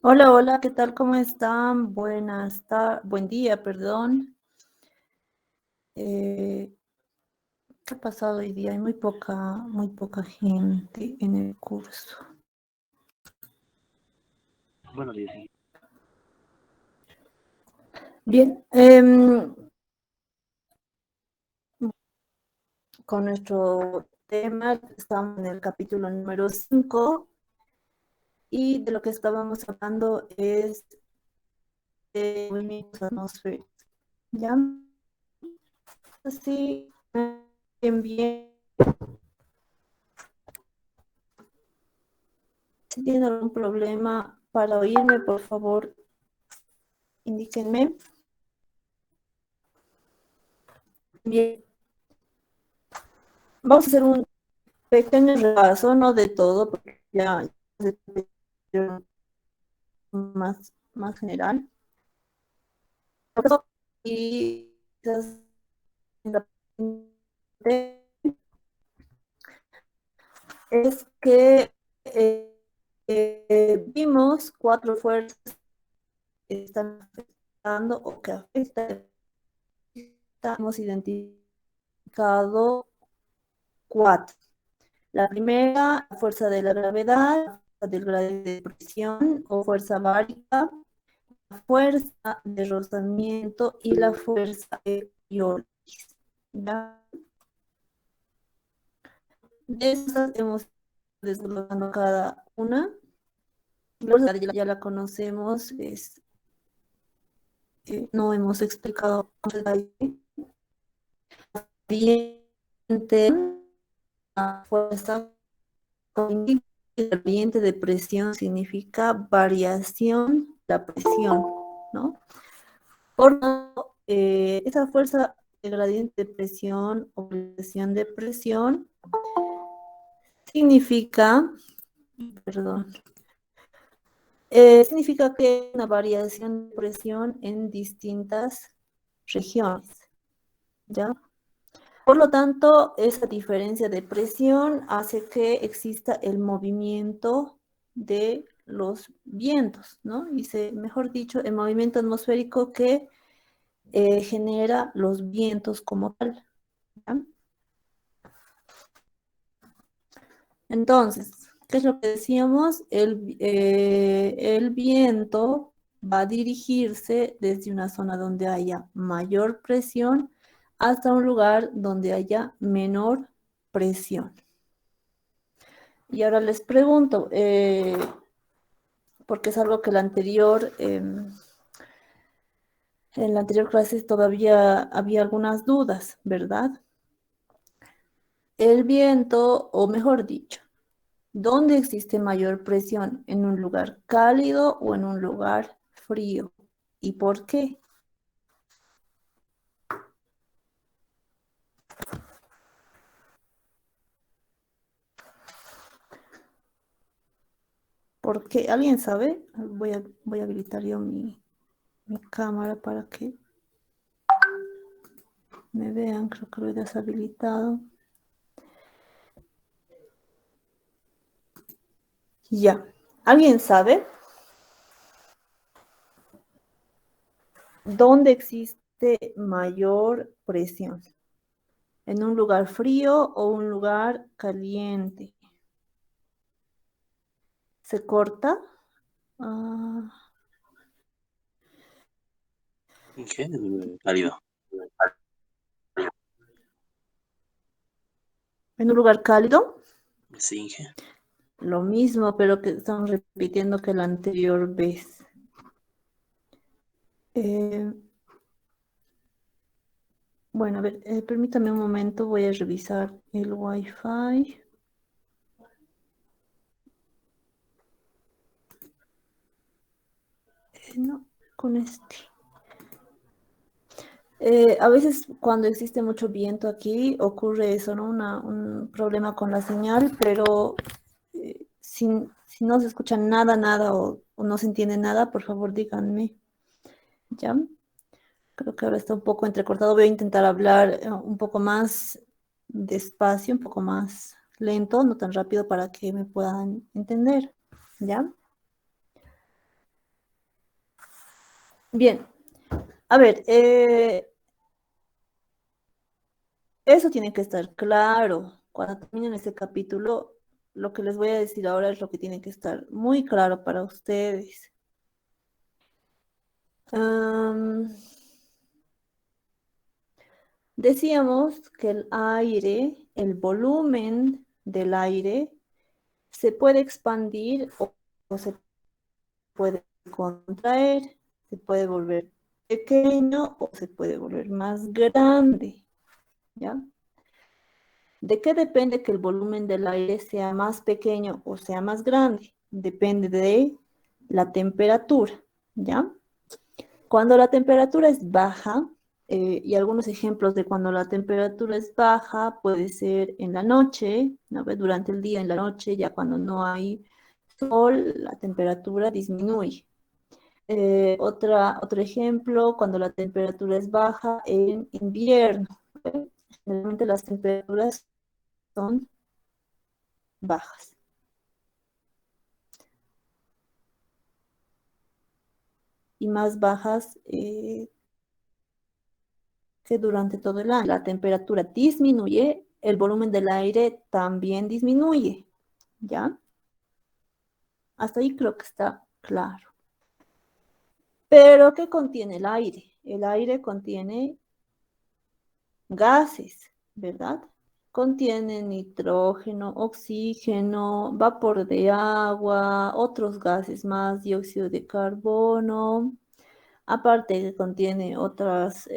Hola, hola, ¿qué tal? ¿Cómo están? Buen día, perdón. ¿Qué ha pasado hoy día? Hay muy poca gente en el curso. Buenos días, sí. Bien, con nuestro tema, estamos en el capítulo número 5 y de lo que estábamos hablando es de movimientos atmosféricos. ¿Ya? Así, bien. Si tienen algún problema para oírme, por favor, indíquenme. Bien, vamos a hacer un pequeño repaso, no de todo, porque ya es más general. Y es que vimos 4 fuerzas que están afectando o que afectan. Hemos identificado 4. La primera, la fuerza de la gravedad, la fuerza del gradiente de presión o fuerza bárica, la fuerza de rozamiento y la fuerza de Coriolis. ¿Ya? De esas hemos desglosado cada una. Ya la conocemos, no hemos explicado bien la fuerza. El gradiente de presión significa variación de la presión, ¿no? Por lo tanto, esa fuerza de gradiente de presión o variación de presión significa, perdón, significa que hay una variación de presión en distintas regiones, ¿ya? Por lo tanto, esa diferencia de presión hace que exista el movimiento de los vientos, ¿no? Dice, mejor dicho, el movimiento atmosférico que genera los vientos como tal, ¿ya? Entonces, ¿qué es lo que decíamos? El viento va a dirigirse desde una zona donde haya mayor presión hasta un lugar donde haya menor presión. Y ahora les pregunto, porque es algo que en la anterior clase todavía había algunas dudas, ¿verdad? El viento, o mejor dicho, ¿dónde existe mayor presión? ¿En un lugar cálido o en un lugar frío? ¿Y por qué? ¿Por qué? ¿Alguien sabe? Voy a habilitar yo mi cámara para que me vean. Creo que lo he deshabilitado. Ya. ¿Alguien sabe dónde existe mayor presión? ¿En un lugar frío o un lugar caliente? ¿Se corta? Ah, ¿Qué? Cálido. ¿en un lugar cálido? Sí, ¿qué? Lo mismo, pero que estamos repitiendo que la anterior vez. Eh, bueno, a ver, permítame un momento, voy a revisar el Wi-Fi. No, con este. A veces cuando existe mucho viento aquí ocurre eso, ¿no? Un problema con la señal, pero si no se escucha nada o no se entiende nada, por favor díganme, ¿ya? Creo que ahora está un poco entrecortado. Voy a intentar hablar un poco más despacio, un poco más lento, no tan rápido para que me puedan entender, ¿ya? Bien, a ver, eso tiene que estar claro. Cuando terminen este capítulo, lo que les voy a decir ahora es lo que tiene que estar muy claro para ustedes. Decíamos que el aire, el volumen del aire, se puede expandir o se puede contraer, se puede volver pequeño o se puede volver más grande, ¿ya? ¿De qué depende que el volumen del aire sea más pequeño o sea más grande? Depende de la temperatura, ¿ya? Cuando la temperatura es baja, y algunos ejemplos de cuando la temperatura es baja puede ser en la noche, ¿no? Durante el día, en la noche, ya cuando no hay sol, la temperatura disminuye. Otro ejemplo, cuando la temperatura es baja en invierno. ¿Eh? Generalmente las temperaturas son bajas. Y más bajas que durante todo el año. La temperatura disminuye, el volumen del aire también disminuye, ¿ya? Hasta ahí creo que está claro. Pero, ¿qué contiene el aire? El aire contiene gases, ¿verdad? Contiene nitrógeno, oxígeno, vapor de agua, otros gases más, dióxido de carbono. Aparte que contiene otros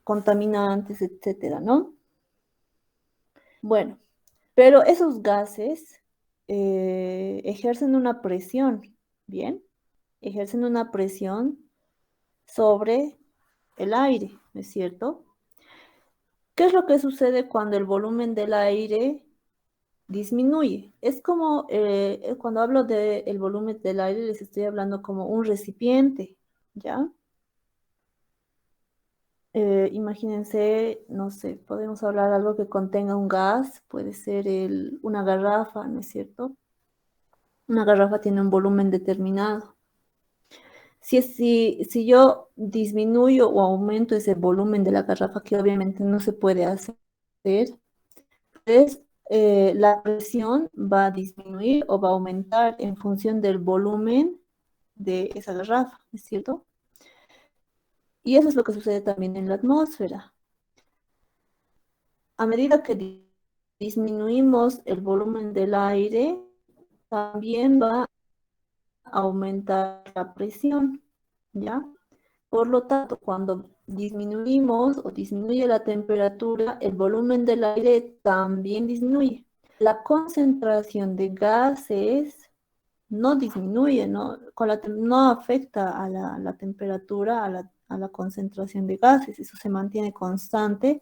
contaminantes, etcétera, ¿no? Bueno, pero esos gases ejercen una presión, ¿bien? Ejercen una presión sobre el aire, ¿no es cierto? ¿Qué es lo que sucede cuando el volumen del aire disminuye? Es como, cuando hablo del volumen del aire, les estoy hablando como un recipiente, ¿ya? Imagínense, no sé, podemos hablar algo que contenga un gas, puede ser una garrafa, ¿no es cierto? Una garrafa tiene un volumen determinado. Si yo disminuyo o aumento ese volumen de la garrafa, que obviamente no se puede hacer, pues la presión va a disminuir o va a aumentar en función del volumen de esa garrafa, ¿es cierto? Y eso es lo que sucede también en la atmósfera. A medida que disminuimos el volumen del aire, también va a aumentar la presión, ¿ya? Por lo tanto, cuando disminuimos o disminuye la temperatura, el volumen del aire también disminuye. La concentración de gases no disminuye, no afecta a la temperatura, a la concentración de gases, eso se mantiene constante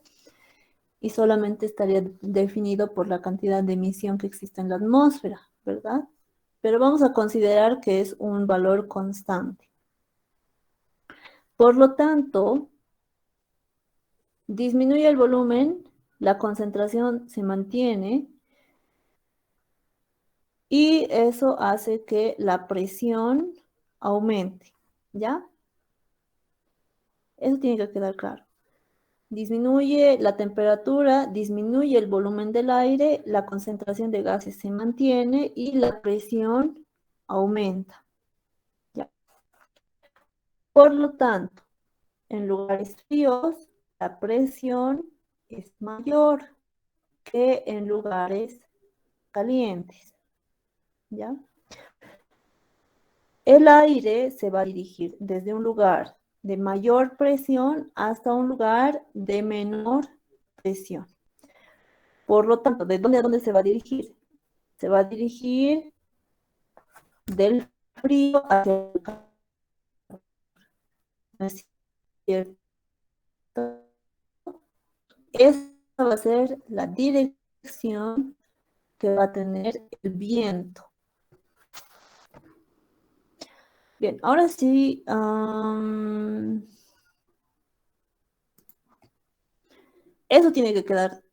y solamente estaría definido por la cantidad de emisión que existe en la atmósfera, ¿verdad? Pero vamos a considerar que es un valor constante. Por lo tanto, disminuye el volumen, la concentración se mantiene y eso hace que la presión aumente, ¿ya? Eso tiene que quedar claro. Disminuye la temperatura, disminuye el volumen del aire, la concentración de gases se mantiene y la presión aumenta, ¿ya? Por lo tanto, en lugares fríos, la presión es mayor que en lugares calientes, ¿ya? El aire se va a dirigir desde un lugar de mayor presión hasta un lugar de menor presión. Por lo tanto, ¿de dónde a dónde se va a dirigir? Se va a dirigir del frío hacia el calor, ¿no es cierto? Esa va a ser la dirección que va a tener el viento. Bien, ahora sí, eso tiene que quedar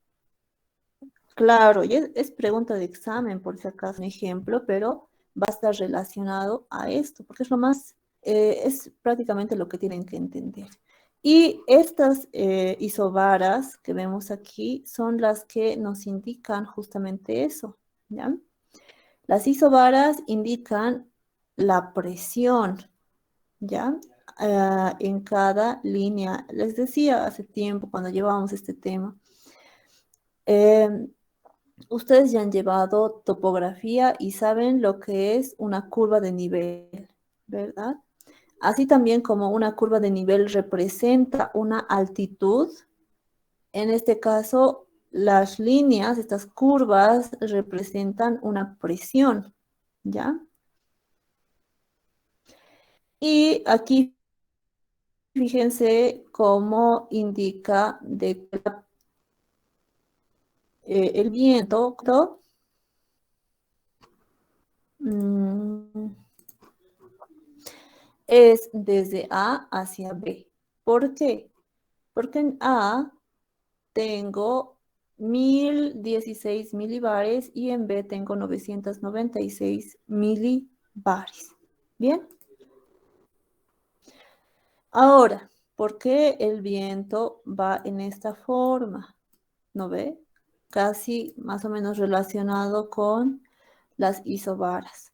claro. Y es pregunta de examen, por si acaso, un ejemplo, pero va a estar relacionado a esto, porque es lo más Es prácticamente lo que tienen que entender. Y estas isobaras que vemos aquí son las que nos indican justamente eso, ¿ya? Las isobaras indican la presión, ¿ya? En cada línea. Les decía hace tiempo, cuando llevábamos este tema, ustedes ya han llevado topografía y saben lo que es una curva de nivel, ¿verdad? Así también como una curva de nivel representa una altitud, en este caso, las líneas, estas curvas, representan una presión, ¿ya? Y aquí, fíjense cómo indica de que el viento es desde A hacia B. ¿Por qué? Porque en A tengo 1016 milibares y en B tengo 996 milibares. ¿Bien? Ahora, ¿por qué el viento va en esta forma? ¿No ve? Casi más o menos relacionado con las isobaras.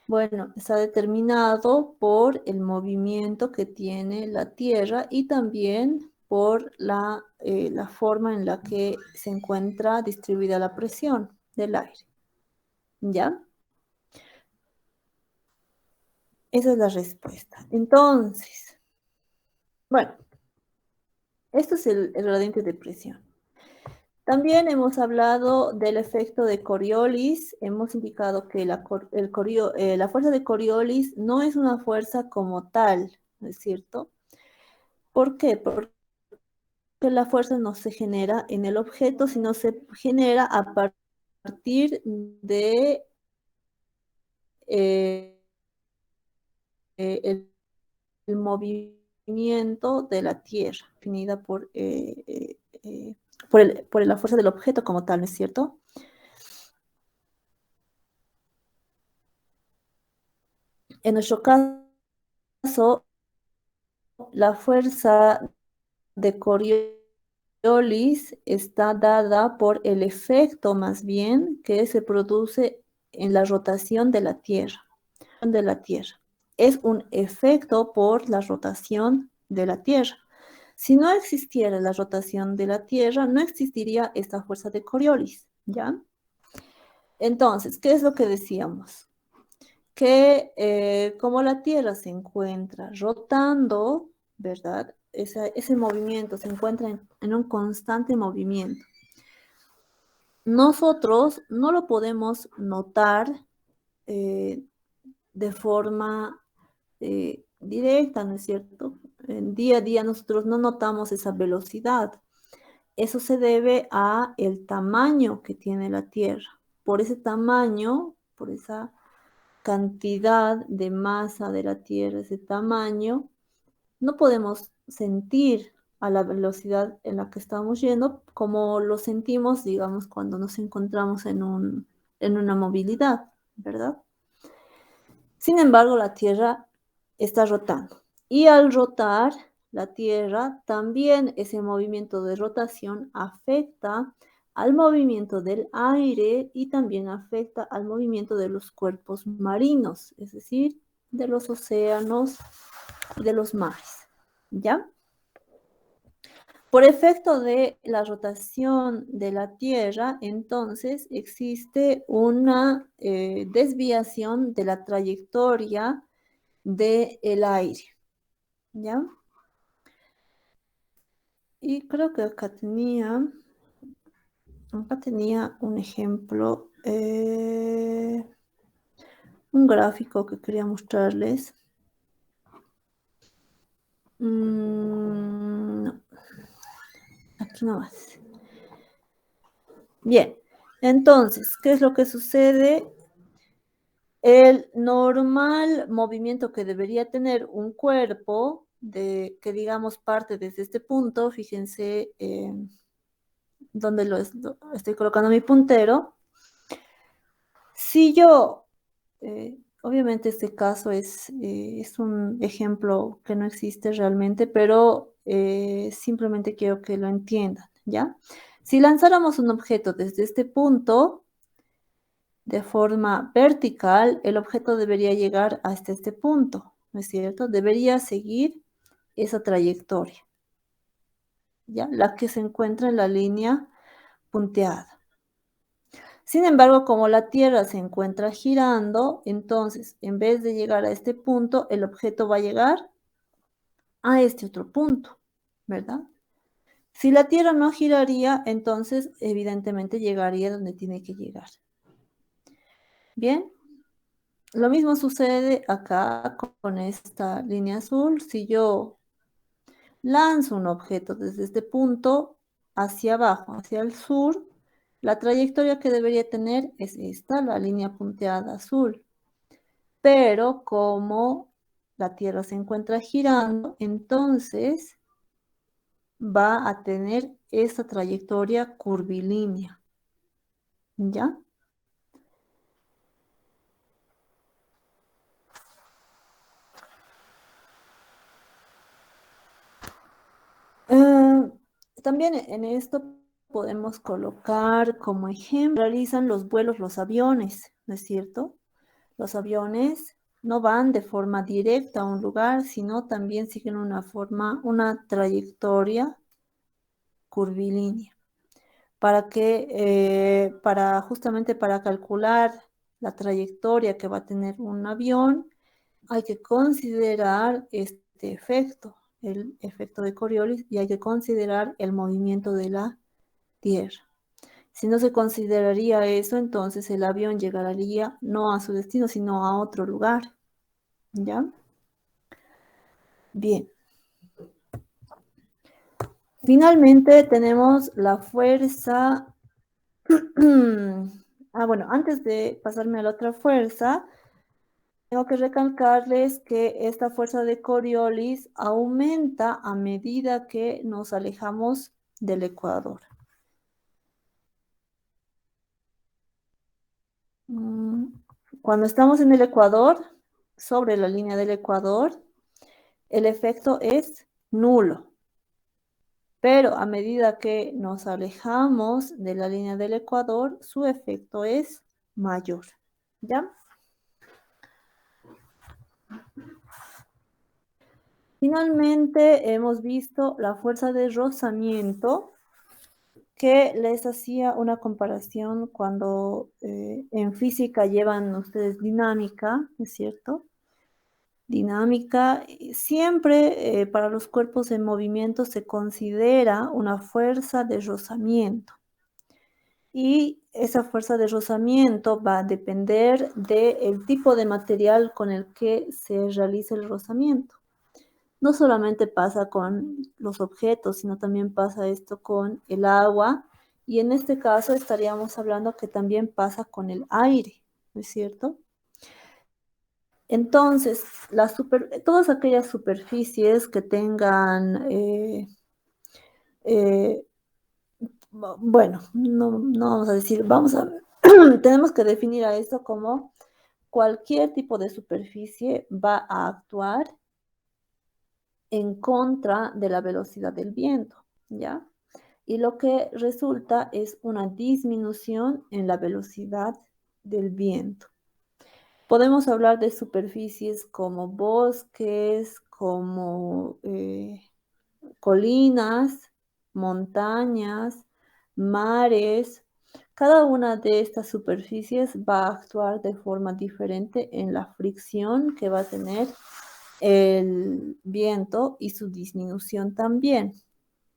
Bueno, está determinado por el movimiento que tiene la Tierra y también por la forma en la que se encuentra distribuida la presión del aire. ¿Ya? Esa es la respuesta. Entonces, bueno, esto es el gradiente de presión. También hemos hablado del efecto de Coriolis. Hemos indicado que la fuerza de Coriolis no es una fuerza como tal, ¿no es cierto? ¿Por qué? Porque la fuerza no se genera en el objeto, sino se genera a partir de el movimiento de la Tierra, definida por la fuerza del objeto como tal, ¿no es cierto? En nuestro caso, la fuerza de Coriolis está dada por el efecto más bien que se produce en la rotación de la Tierra. Es un efecto por la rotación de la Tierra. Si no existiera la rotación de la Tierra, no existiría esta fuerza de Coriolis, ¿ya? Entonces, ¿qué es lo que decíamos? Que como la Tierra se encuentra rotando, ¿verdad? Ese movimiento se encuentra en un constante movimiento. Nosotros no lo podemos notar de forma directa, ¿no es cierto? En día a día nosotros no notamos esa velocidad. Eso se debe a el tamaño que tiene la Tierra. Por ese tamaño, por esa cantidad de masa de la Tierra, ese tamaño, no podemos sentir a la velocidad en la que estamos yendo como lo sentimos, digamos, cuando nos encontramos en una movilidad, ¿verdad? Sin embargo, la Tierra está rotando. Y al rotar la Tierra, también ese movimiento de rotación afecta al movimiento del aire y también afecta al movimiento de los cuerpos marinos, es decir, de los océanos y de los mares. ¿Ya? Por efecto de la rotación de la Tierra, entonces existe una desviación de la trayectoria del aire, ¿ya? Y creo que acá tenía un ejemplo, un gráfico que quería mostrarles. No, aquí nomás. Bien, entonces, ¿qué es lo que sucede? El normal movimiento que debería tener un cuerpo, que digamos parte desde este punto, fíjense donde estoy colocando mi puntero. Si yo Obviamente este caso es un ejemplo que no existe realmente, pero simplemente quiero que lo entiendan, ¿ya? Si lanzáramos un objeto desde este punto, de forma vertical, el objeto debería llegar hasta este punto, ¿no es cierto? Debería seguir esa trayectoria, ¿ya? La que se encuentra en la línea punteada. Sin embargo, como la Tierra se encuentra girando, entonces, en vez de llegar a este punto, el objeto va a llegar a este otro punto, ¿verdad? Si la Tierra no giraría, entonces, evidentemente, llegaría donde tiene que llegar. Bien, lo mismo sucede acá con esta línea azul. Si yo lanzo un objeto desde este punto hacia abajo, hacia el sur, la trayectoria que debería tener es esta, la línea punteada azul. Pero como la Tierra se encuentra girando, entonces va a tener esta trayectoria curvilínea, ¿ya? Eh, También en esto podemos colocar como ejemplo, realizan los vuelos los aviones, ¿no es cierto? Los aviones no van de forma directa a un lugar, sino también siguen una trayectoria curvilínea. Justamente para calcular la trayectoria que va a tener un avión, hay que considerar este efecto, el efecto de Coriolis, y hay que considerar el movimiento de la Tierra. Si no se consideraría eso, entonces el avión llegaría no a su destino, sino a otro lugar. ¿Ya? Bien. Finalmente tenemos la fuerza. Bueno, antes de pasarme a la otra fuerza, tengo que recalcarles que esta fuerza de Coriolis aumenta a medida que nos alejamos del ecuador. Cuando estamos en el ecuador, sobre la línea del ecuador, el efecto es nulo. Pero a medida que nos alejamos de la línea del ecuador, su efecto es mayor. ¿Ya? Finalmente hemos visto la fuerza de rozamiento, que les hacía una comparación cuando en física llevan ustedes dinámica, ¿es cierto? Dinámica, siempre para los cuerpos en movimiento se considera una fuerza de rozamiento. Y esa fuerza de rozamiento va a depender del tipo de material con el que se realiza el rozamiento. No solamente pasa con los objetos, sino también pasa esto con el agua, y en este caso estaríamos hablando que también pasa con el aire, ¿no es cierto? Entonces, todas aquellas superficies que tengan, bueno, no vamos a decir, tenemos que definir a esto como cualquier tipo de superficie va a actuar en contra de la velocidad del viento, ¿ya? Y lo que resulta es una disminución en la velocidad del viento. Podemos hablar de superficies como bosques, como colinas, montañas, mares. Cada una de estas superficies va a actuar de forma diferente en la fricción que va a tener el viento y su disminución también,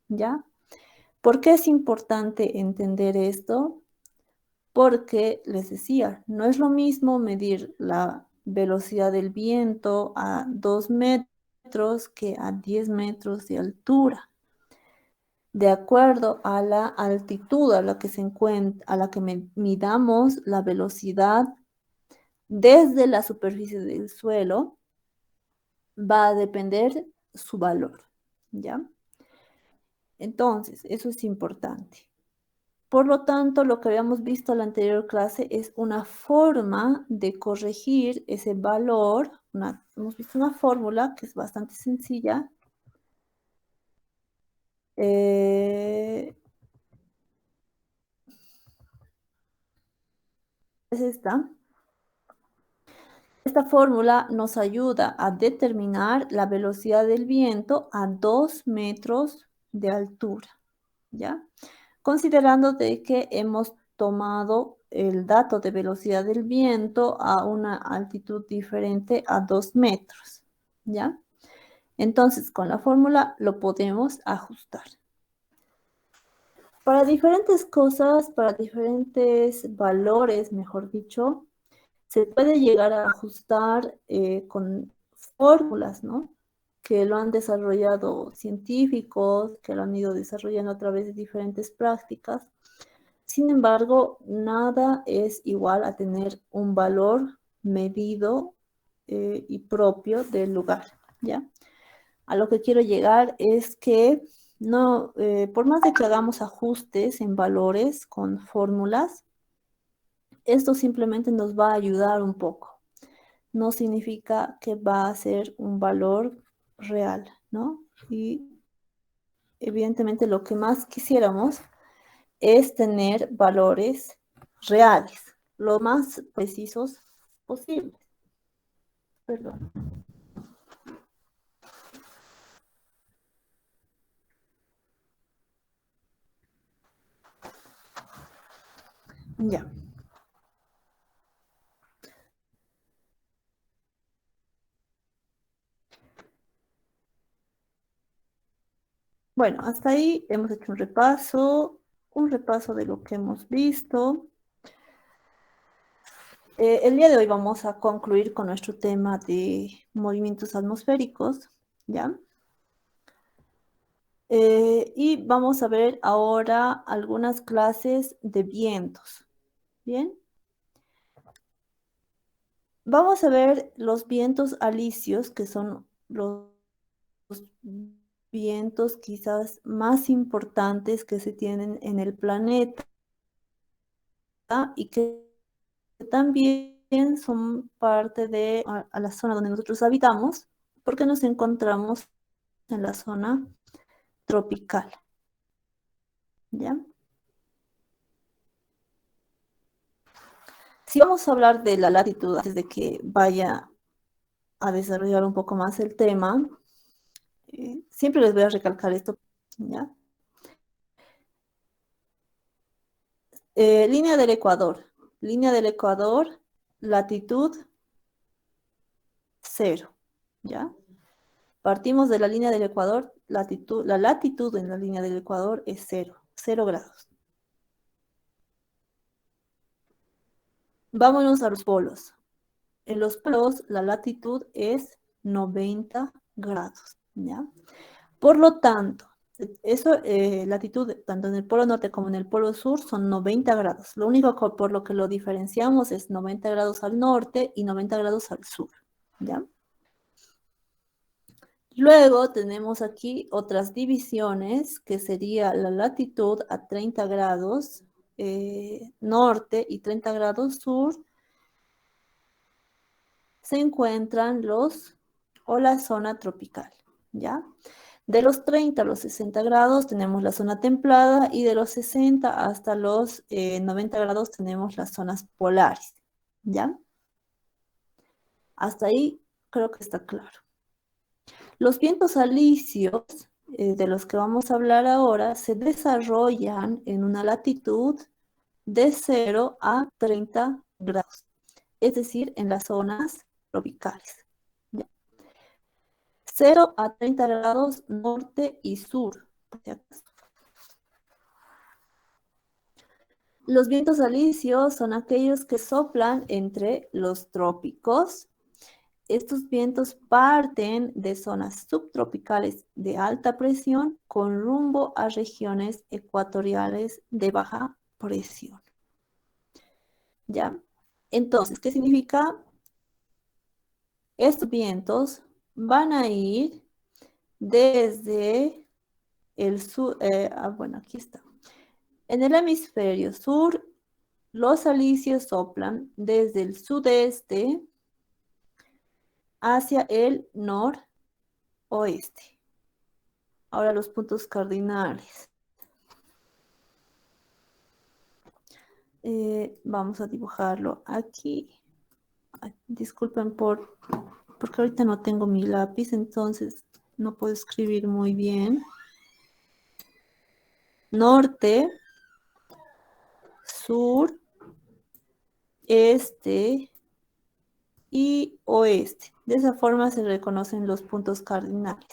¿ya? ¿Por qué es importante entender esto? Porque les decía, no es lo mismo medir la velocidad del viento a 2 metros que a 10 metros de altura. De acuerdo a la altitud a la que midamos la velocidad desde la superficie del suelo, va a depender su valor, ¿ya? Entonces, eso es importante. Por lo tanto, lo que habíamos visto en la anterior clase es una forma de corregir ese valor. Hemos visto una fórmula que es bastante sencilla. Es esta. Esta fórmula nos ayuda a determinar la velocidad del viento a 2 metros de altura, ¿ya? Considerando de que hemos tomado el dato de velocidad del viento a una altitud diferente a 2 metros, ¿ya? Entonces, con la fórmula lo podemos ajustar. Para diferentes cosas, para diferentes valores, mejor dicho, se puede llegar a ajustar con fórmulas, ¿no? Que lo han desarrollado científicos, que lo han ido desarrollando a través de diferentes prácticas. Sin embargo, nada es igual a tener un valor medido y propio del lugar, ¿ya? A lo que quiero llegar es que no, por más de que hagamos ajustes en valores con fórmulas, esto simplemente nos va a ayudar un poco. No significa que va a ser un valor real, ¿no? Y evidentemente lo que más quisiéramos es tener valores reales, lo más precisos posible. Perdón. Ya. Bueno, hasta ahí hemos hecho un repaso de lo que hemos visto. El día de hoy vamos a concluir con nuestro tema de movimientos atmosféricos, ¿ya? Y vamos a ver ahora algunas clases de vientos, ¿bien? Vamos a ver los vientos alisios, que son los vientos quizás más importantes que se tienen en el planeta y que también son parte de a la zona donde nosotros habitamos, porque nos encontramos en la zona tropical, ¿ya? Si vamos a hablar de la latitud, antes de que vaya a desarrollar un poco más el tema, siempre les voy a recalcar esto, ¿ya? Línea del Ecuador, latitud 0, ¿ya? Partimos de la línea del Ecuador, la latitud en la línea del Ecuador es 0 grados. Vámonos a los polos. En los polos la latitud es 90 grados, ¿ya? Por lo tanto, latitud tanto en el polo norte como en el polo sur son 90 grados. Lo único por lo que lo diferenciamos es 90 grados al norte y 90 grados al sur, ¿ya? Luego tenemos aquí otras divisiones, que sería la latitud a 30 grados norte y 30 grados sur. Se encuentran la zona tropical, ¿ya? De los 30 a los 60 grados tenemos la zona templada y de los 60 hasta los 90 grados tenemos las zonas polares, ¿ya? Hasta ahí creo que está claro. Los vientos alisios, de los que vamos a hablar ahora, se desarrollan en una latitud de 0 a 30 grados, es decir, en las zonas tropicales. ¿Ya? 0 a 30 grados norte y sur. Los vientos alisios son aquellos que soplan entre los trópicos. Estos vientos parten de zonas subtropicales de alta presión con rumbo a regiones ecuatoriales de baja presión. ¿Ya? Entonces, ¿qué significa? Estos vientos van a ir desde el sur, bueno, aquí está. En el hemisferio sur, los alisios soplan desde el sudeste hacia el noroeste. Ahora los puntos cardinales. Vamos a dibujarlo aquí. Ay, disculpen porque ahorita no tengo mi lápiz, entonces no puedo escribir muy bien. Norte, sur, este y oeste. De esa forma se reconocen los puntos cardinales.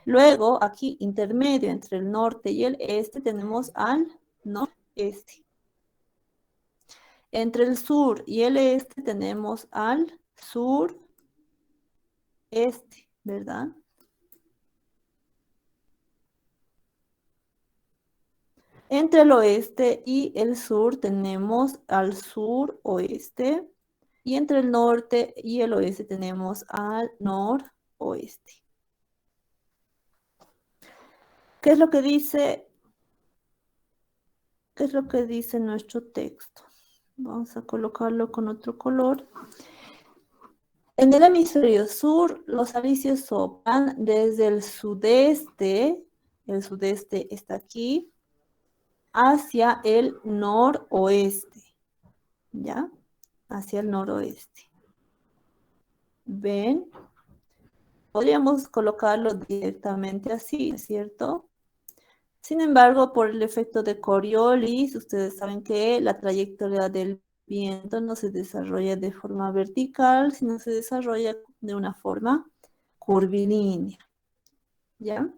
Luego, aquí, intermedio entre el norte y el este, tenemos al noreste. Entre el sur y el este tenemos al sureste, ¿verdad? Entre el oeste y el sur tenemos al suroeste. Y entre el norte y el oeste tenemos al noroeste. ¿Qué es lo que dice? ¿Qué es lo que dice nuestro texto? Vamos a colocarlo con otro color. En el hemisferio sur, los alisios soplan desde el sudeste está aquí, hacia el noroeste, ¿ya? Hacia el noroeste. ¿Ven? Podríamos colocarlo directamente así, ¿cierto? Sin embargo, por el efecto de Coriolis, ustedes saben que la trayectoria del viento no se desarrolla de forma vertical, sino se desarrolla de una forma curvilínea, ¿ya?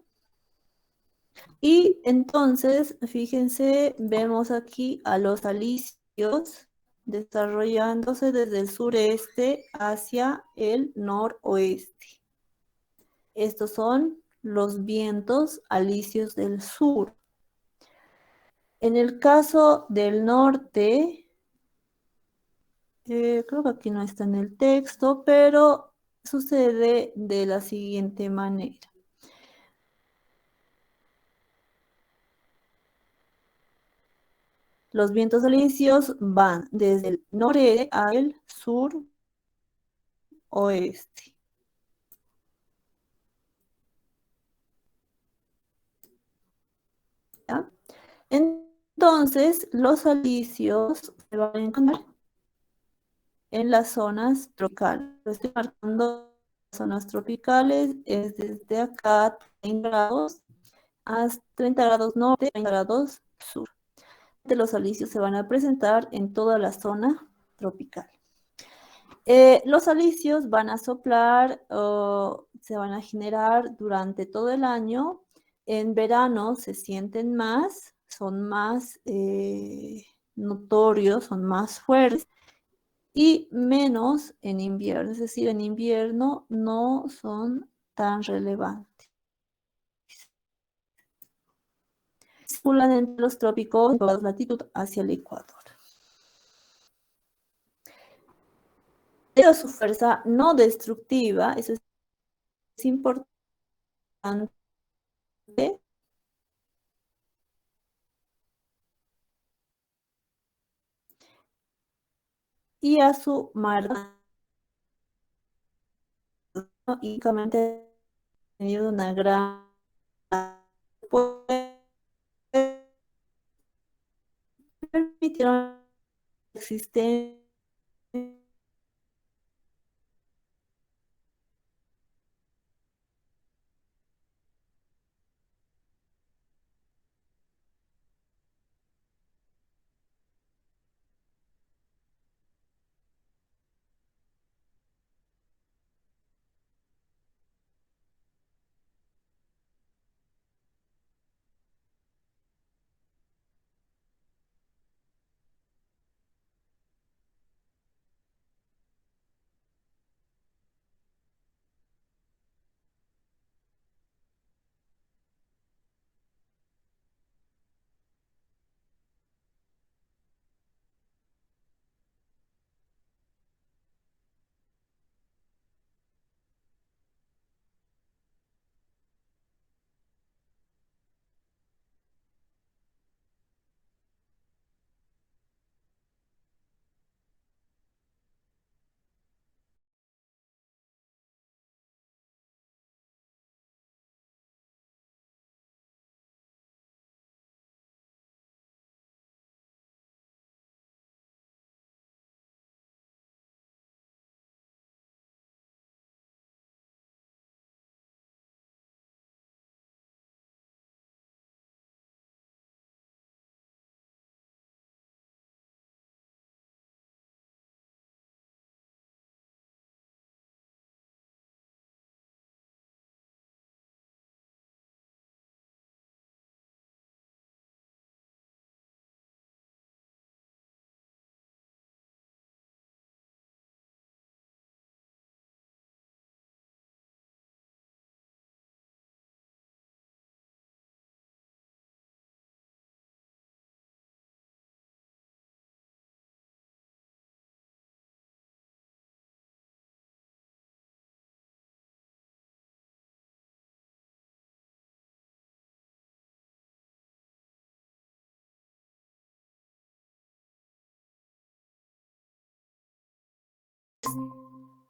Y entonces, fíjense, vemos aquí a los alisios desarrollándose desde el sureste hacia el noroeste. Estos son los vientos alisios del sur. En el caso del norte, creo que aquí no está en el texto, pero sucede de la siguiente manera. Los vientos alisios van desde el noreste al suroeste. ¿Ya? Entonces, los alisios se van a encontrar en las zonas tropicales. Estoy marcando las zonas tropicales, es desde acá 30 grados hasta 30 grados norte, 30 grados sur. Los alisios se van a presentar en toda la zona tropical. Los alisios van a soplar, se van a generar durante todo el año. En verano se sienten más, son más notorios, son más fuertes y menos en invierno. Es decir, en invierno no son tan relevantes. Circulan entre los trópicos en toda latitud hacia el Ecuador. Debido a su fuerza no destructiva, eso es importante, y a su marca, únicamente ha tenido una gran permitieron la existencia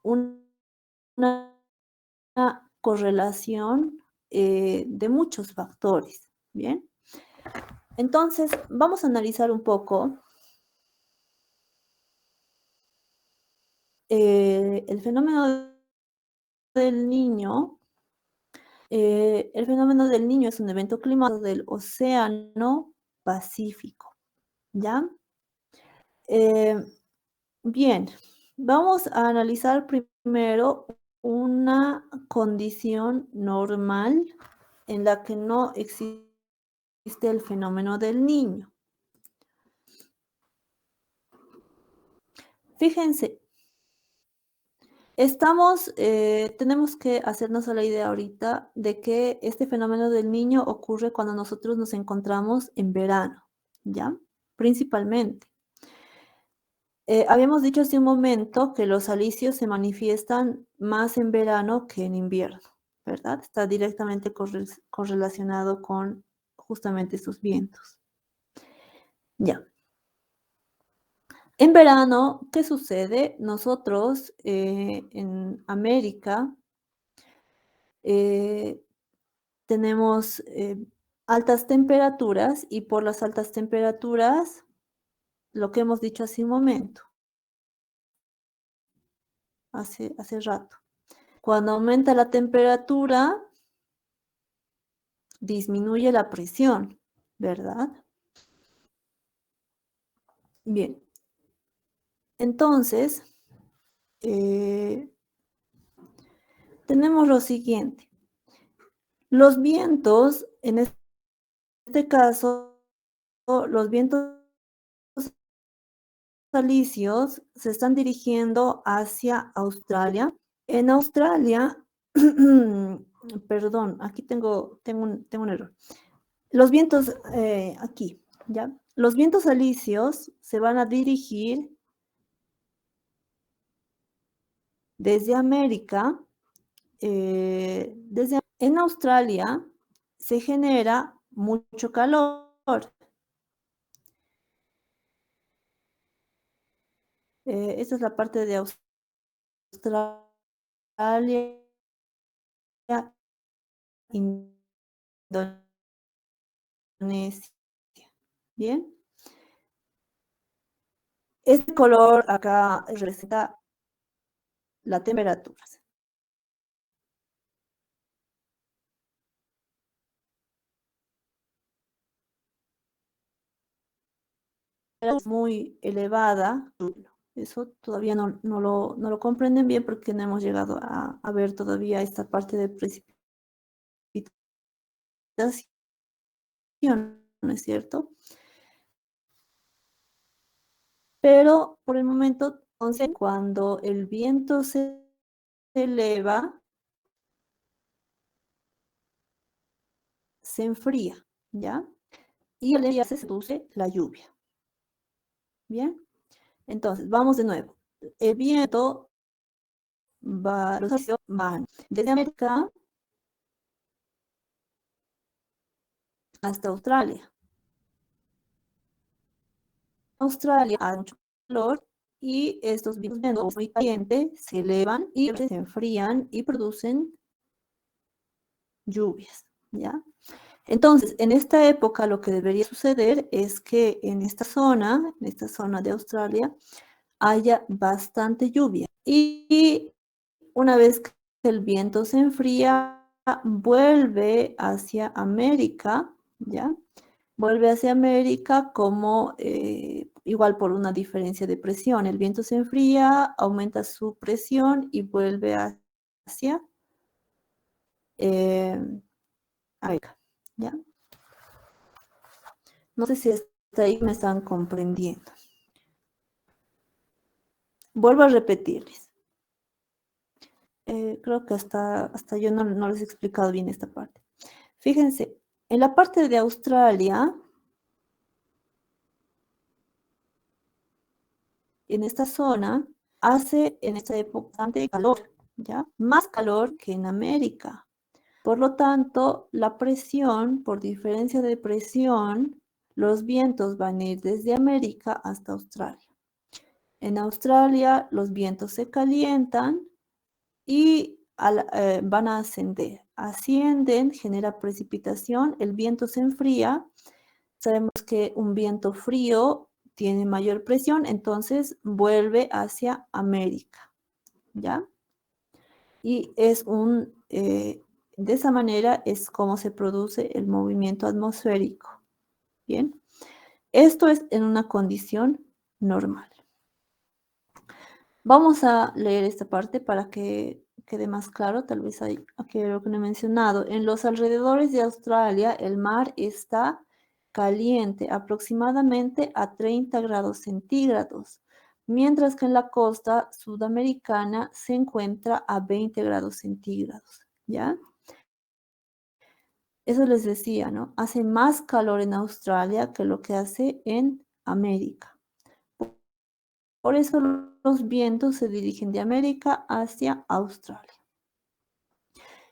una correlación de muchos factores, ¿bien? Entonces, vamos a analizar un poco el fenómeno del Niño. El fenómeno del Niño es un evento climático del Océano Pacífico, ¿ya? Bien, vamos a analizar primero una condición normal en la que no existe el fenómeno del Niño. Fíjense, tenemos que hacernos a la idea ahorita de que este fenómeno del Niño ocurre cuando nosotros nos encontramos en verano, ¿ya? Principalmente. Habíamos dicho hace un momento que los alisios se manifiestan más en verano que en invierno, ¿verdad? Está directamente correlacionado con justamente esos vientos. Ya. En verano, ¿qué sucede? Nosotros en América tenemos altas temperaturas y por las altas temperaturas, lo que hemos dicho hace un momento, hace rato. Cuando aumenta la temperatura, disminuye la presión, ¿verdad? Bien. Entonces, tenemos lo siguiente. Los vientos, en este caso, los vientos alisios se están dirigiendo hacia Australia. En Australia, perdón, aquí tengo un error. Los vientos, aquí, ¿ya? Los vientos alisios se van a dirigir desde América, en Australia se genera mucho calor. Esta es la parte de Australia, Indonesia. Bien. Este color acá representa la temperatura. Es muy elevada. Eso todavía no lo comprenden bien porque no hemos llegado a ver todavía esta parte de precipitación, ¿no es cierto? Pero por el momento, entonces, cuando el viento se eleva, se enfría, ¿ya? Y al enfriarse se produce la lluvia. ¿Bien? Entonces, vamos de nuevo. El viento los alisios van desde América hasta Australia. Australia hace mucho calor y estos vientos muy calientes se elevan y se enfrían y producen lluvias, ¿ya? Entonces, en esta época lo que debería suceder es que en esta zona de Australia, haya bastante lluvia. Y una vez que el viento se enfría, vuelve hacia América, ¿ya? Vuelve hacia América como igual por una diferencia de presión. El viento se enfría, aumenta su presión y vuelve hacia América, ¿ya? No sé si hasta ahí me están comprendiendo. Vuelvo a repetirles. Creo que hasta yo no les he explicado bien esta parte. Fíjense, en la parte de Australia, en esta zona, hace en esta época bastante calor, ¿ya? Más calor que en América. Por lo tanto, la presión, por diferencia de presión, los vientos van a ir desde América hasta Australia. En Australia los vientos se calientan y van a ascender. Ascienden, genera precipitación, el viento se enfría. Sabemos que un viento frío tiene mayor presión, entonces vuelve hacia América, ¿ya? Y de esa manera es como se produce el movimiento atmosférico, ¿bien? Esto es en una condición normal. Vamos a leer esta parte para que quede más claro, tal vez hay aquí algo que no he mencionado. En los alrededores de Australia, el mar está caliente, aproximadamente a 30 grados centígrados, mientras que en la costa sudamericana se encuentra a 20 grados centígrados, ¿ya? Eso les decía, ¿no? Hace más calor en Australia que lo que hace en América. Por eso los vientos se dirigen de América hacia Australia.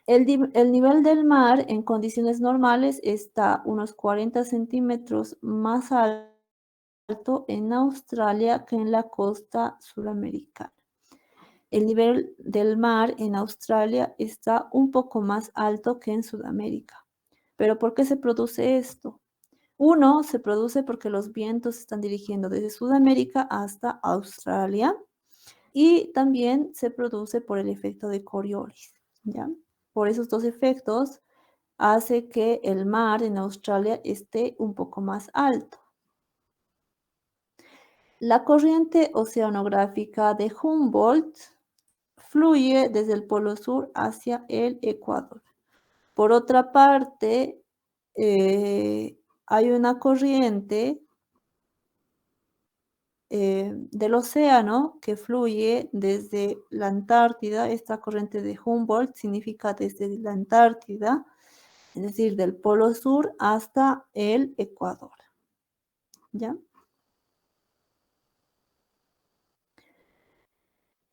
El nivel del mar en condiciones normales está unos 40 centímetros más alto en Australia que en la costa suramericana. El nivel del mar en Australia está un poco más alto que en Sudamérica. ¿Pero por qué se produce esto? Uno, se produce porque los vientos se están dirigiendo desde Sudamérica hasta Australia y también se produce por el efecto de Coriolis, ¿ya? Por esos dos efectos hace que el mar en Australia esté un poco más alto. La corriente oceanográfica de Humboldt fluye desde el Polo Sur hacia el Ecuador. Por otra parte, hay una corriente del océano que fluye desde la Antártida. Esta corriente de Humboldt significa desde la Antártida, es decir, del Polo Sur hasta el Ecuador, ¿ya?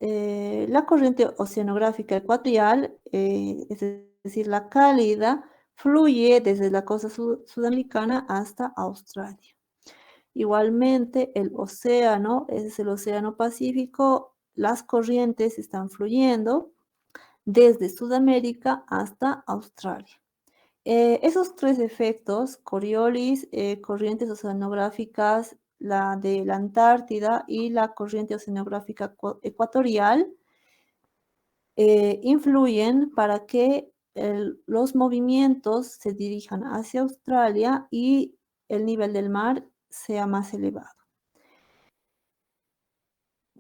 La corriente oceanográfica ecuatorial, es decir, la cálida, fluye desde la costa sudamericana hasta Australia. Igualmente, el océano, ese es el océano Pacífico, las corrientes están fluyendo desde Sudamérica hasta Australia. Esos tres efectos, Coriolis, corrientes oceanográficas, la de la Antártida y la corriente oceanográfica ecuatorial, influyen para que los movimientos se dirijan hacia Australia y el nivel del mar sea más elevado.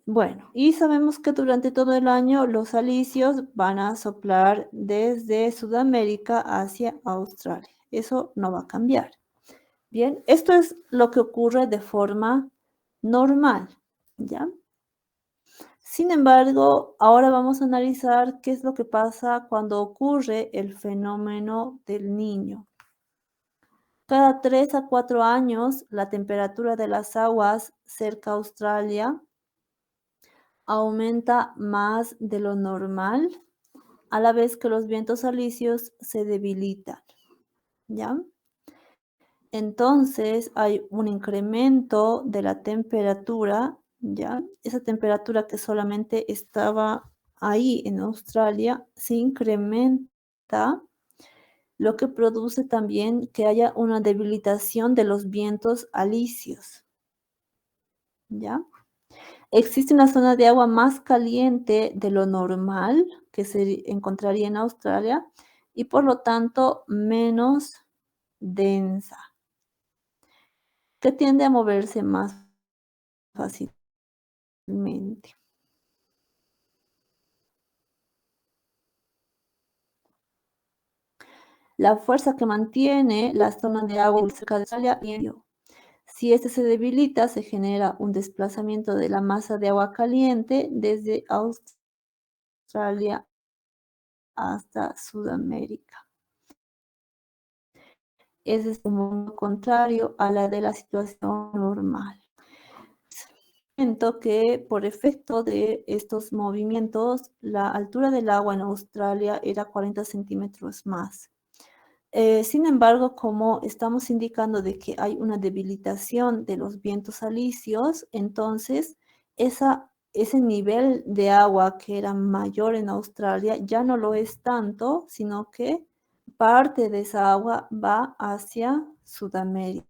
Bueno, y sabemos que durante todo el año los alisios van a soplar desde Sudamérica hacia Australia. Eso no va a cambiar. Bien, esto es lo que ocurre de forma normal, ¿ya? Sin embargo, ahora vamos a analizar qué es lo que pasa cuando ocurre el fenómeno del Niño. Cada 3 a 4 años, la temperatura de las aguas cerca a Australia aumenta más de lo normal, a la vez que los vientos alisios se debilitan, ¿ya? Entonces hay un incremento de la temperatura, ¿ya? Esa temperatura que solamente estaba ahí en Australia se incrementa, lo que produce también que haya una debilitación de los vientos alisios, ¿ya? Existe una zona de agua más caliente de lo normal que se encontraría en Australia y por lo tanto menos densa, que tiende a moverse más fácilmente. La fuerza que mantiene la zona de agua cerca de Australia, si este se debilita, se genera un desplazamiento de la masa de agua caliente desde Australia hasta Sudamérica. Ese es un mundo contrario a la de la situación normal. Siento que por efecto de estos movimientos, la altura del agua en Australia era 40 centímetros más. Sin embargo, como estamos indicando de que hay una debilitación de los vientos alisios, entonces ese nivel de agua que era mayor en Australia ya no lo es tanto, sino que parte de esa agua va hacia Sudamérica.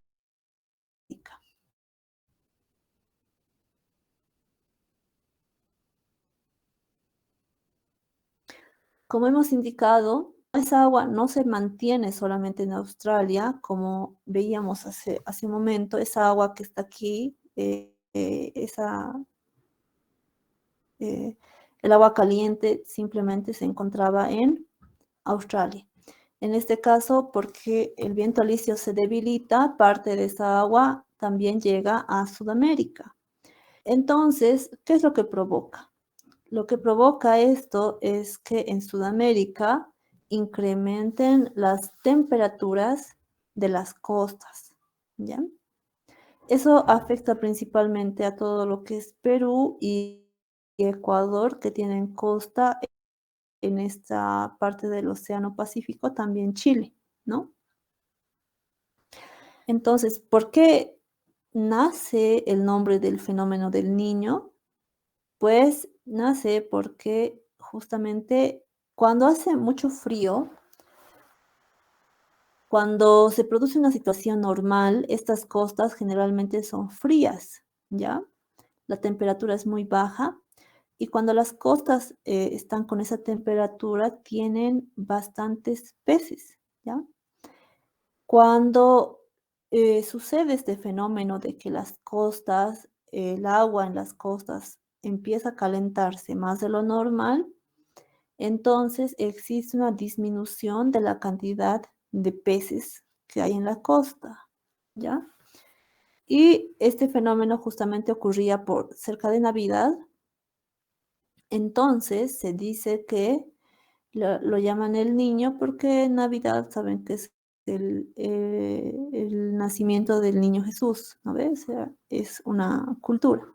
Como hemos indicado, esa agua no se mantiene solamente en Australia, como veíamos hace un momento, esa agua que está aquí, el agua caliente simplemente se encontraba en Australia. En este caso, porque el viento alisio se debilita, parte de esa agua también llega a Sudamérica. Entonces, ¿qué es lo que provoca? Lo que provoca esto es que en Sudamérica incrementen las temperaturas de las costas, ¿ya? Eso afecta principalmente a todo lo que es Perú y Ecuador, que tienen costa en esta parte del Océano Pacífico, también Chile, ¿no? Entonces, ¿por qué nace el nombre del fenómeno del Niño? Pues nace porque justamente cuando hace mucho frío, cuando se produce una situación normal, estas costas generalmente son frías, ¿ya? La temperatura es muy baja y cuando las costas están con esa temperatura tienen bastantes peces, ¿ya? Cuando sucede este fenómeno de que las costas, el agua en las costas empieza a calentarse más de lo normal, entonces existe una disminución de la cantidad de peces que hay en la costa, ¿ya? Y este fenómeno justamente ocurría por cerca de Navidad. Entonces se dice que lo llaman el niño porque en Navidad saben que es el nacimiento del niño Jesús, ¿no ves? O sea, es una cultura.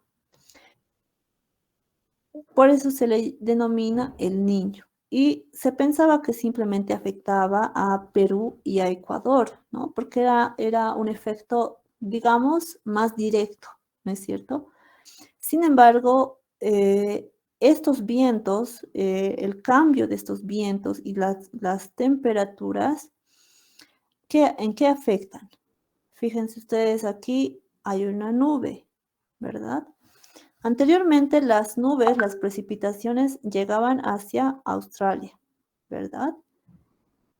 Por eso se le denomina el niño. Y se pensaba que simplemente afectaba a Perú y a Ecuador, ¿no? Porque era un efecto, digamos, más directo, ¿no es cierto? Sin embargo, estos vientos, el cambio de estos vientos y las temperaturas, ¿en qué afectan? Fíjense ustedes, aquí hay una nube, ¿verdad? Anteriormente las nubes, las precipitaciones llegaban hacia Australia, ¿verdad?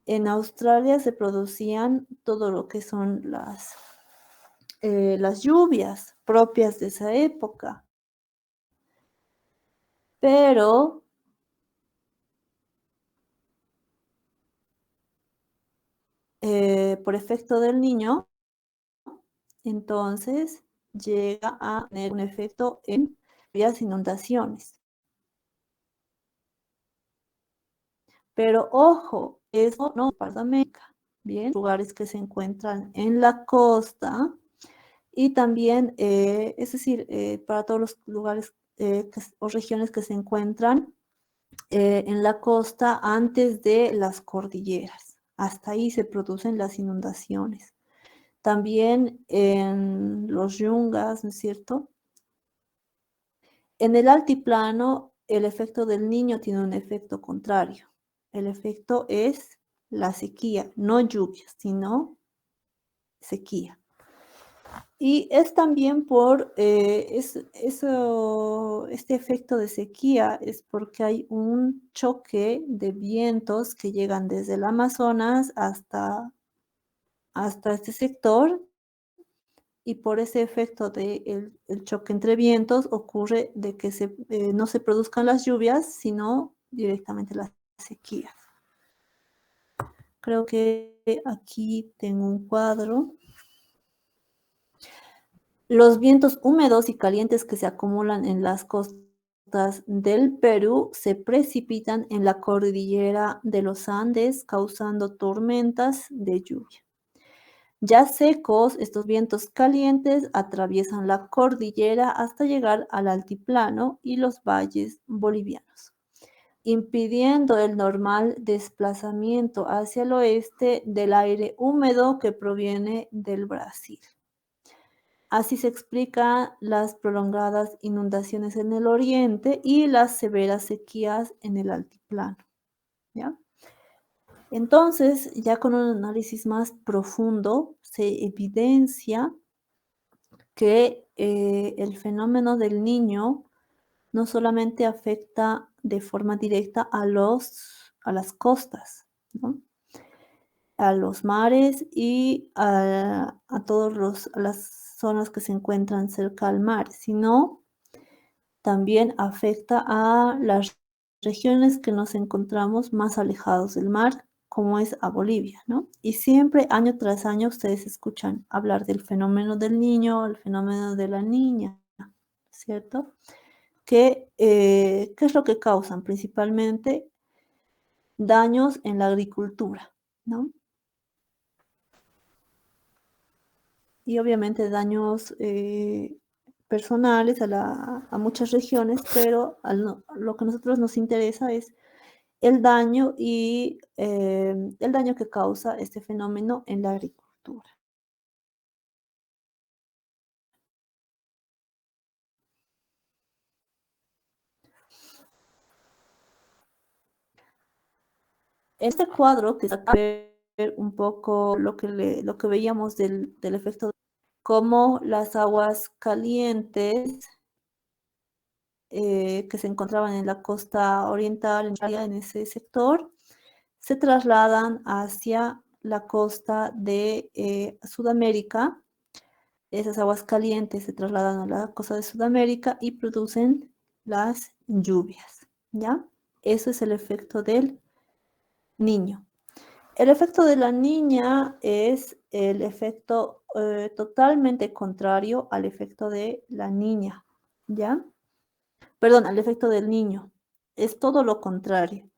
En Australia se producían todo lo que son las lluvias propias de esa época. Pero por efecto del niño, entonces llega a tener un efecto en las inundaciones. Pero ojo, eso no pasa en América, ¿bien? Lugares que se encuentran en la costa y también, es decir, para todos los lugares o regiones que se encuentran en la costa antes de las cordilleras. Hasta ahí se producen las inundaciones. También en los yungas, ¿no es cierto? En el altiplano, el efecto del niño tiene un efecto contrario. El efecto es la sequía, no lluvias, sino sequía. Y es también por este efecto de sequía, es porque hay un choque de vientos que llegan desde el Amazonas hasta este sector, y por ese efecto del el choque entre vientos ocurre de que no se produzcan las lluvias, sino directamente las sequías. Creo que aquí tengo un cuadro. Los vientos húmedos y calientes que se acumulan en las costas del Perú se precipitan en la cordillera de los Andes, causando tormentas de lluvia. Ya secos, estos vientos calientes atraviesan la cordillera hasta llegar al altiplano y los valles bolivianos, impidiendo el normal desplazamiento hacia el oeste del aire húmedo que proviene del Brasil. Así se explican las prolongadas inundaciones en el oriente y las severas sequías en el altiplano, ¿ya? Entonces, ya con un análisis más profundo, se evidencia que el fenómeno del Niño no solamente afecta de forma directa a las costas, ¿no? A los mares y a a las zonas que se encuentran cerca al mar, sino también afecta a las regiones que nos encontramos más alejados del mar, como es a Bolivia, ¿no? Y siempre, año tras año, ustedes escuchan hablar del fenómeno del niño, el fenómeno de la niña, ¿cierto? ¿Qué es lo que causan? Principalmente daños en la agricultura, ¿no? Y obviamente daños personales a muchas regiones, pero lo que a nosotros nos interesa es el daño y el daño que causa este fenómeno en la agricultura. Este cuadro que está ver un poco lo que veíamos del efecto, como las aguas calientes que se encontraban en la costa oriental, en ese sector, se trasladan hacia la costa de Sudamérica. Esas aguas calientes se trasladan a la costa de Sudamérica y producen las lluvias, ¿ya? Eso es el efecto del niño. El efecto de la niña es el efecto totalmente contrario al efecto de la niña, ¿ya? Perdón, al efecto del niño. Es todo lo contrario.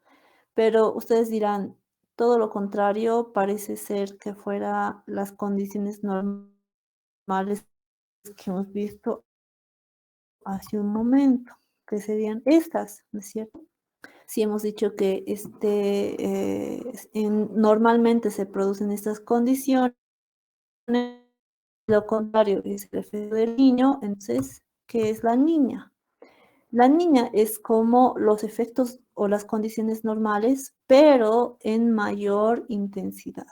Pero ustedes dirán, todo lo contrario parece ser que fuera las condiciones normales que hemos visto hace un momento, que serían estas, ¿no es cierto? Si hemos dicho que normalmente se producen estas condiciones, lo contrario es el efecto del niño, entonces, ¿qué es la niña? La niña es como los efectos o las condiciones normales, pero en mayor intensidad,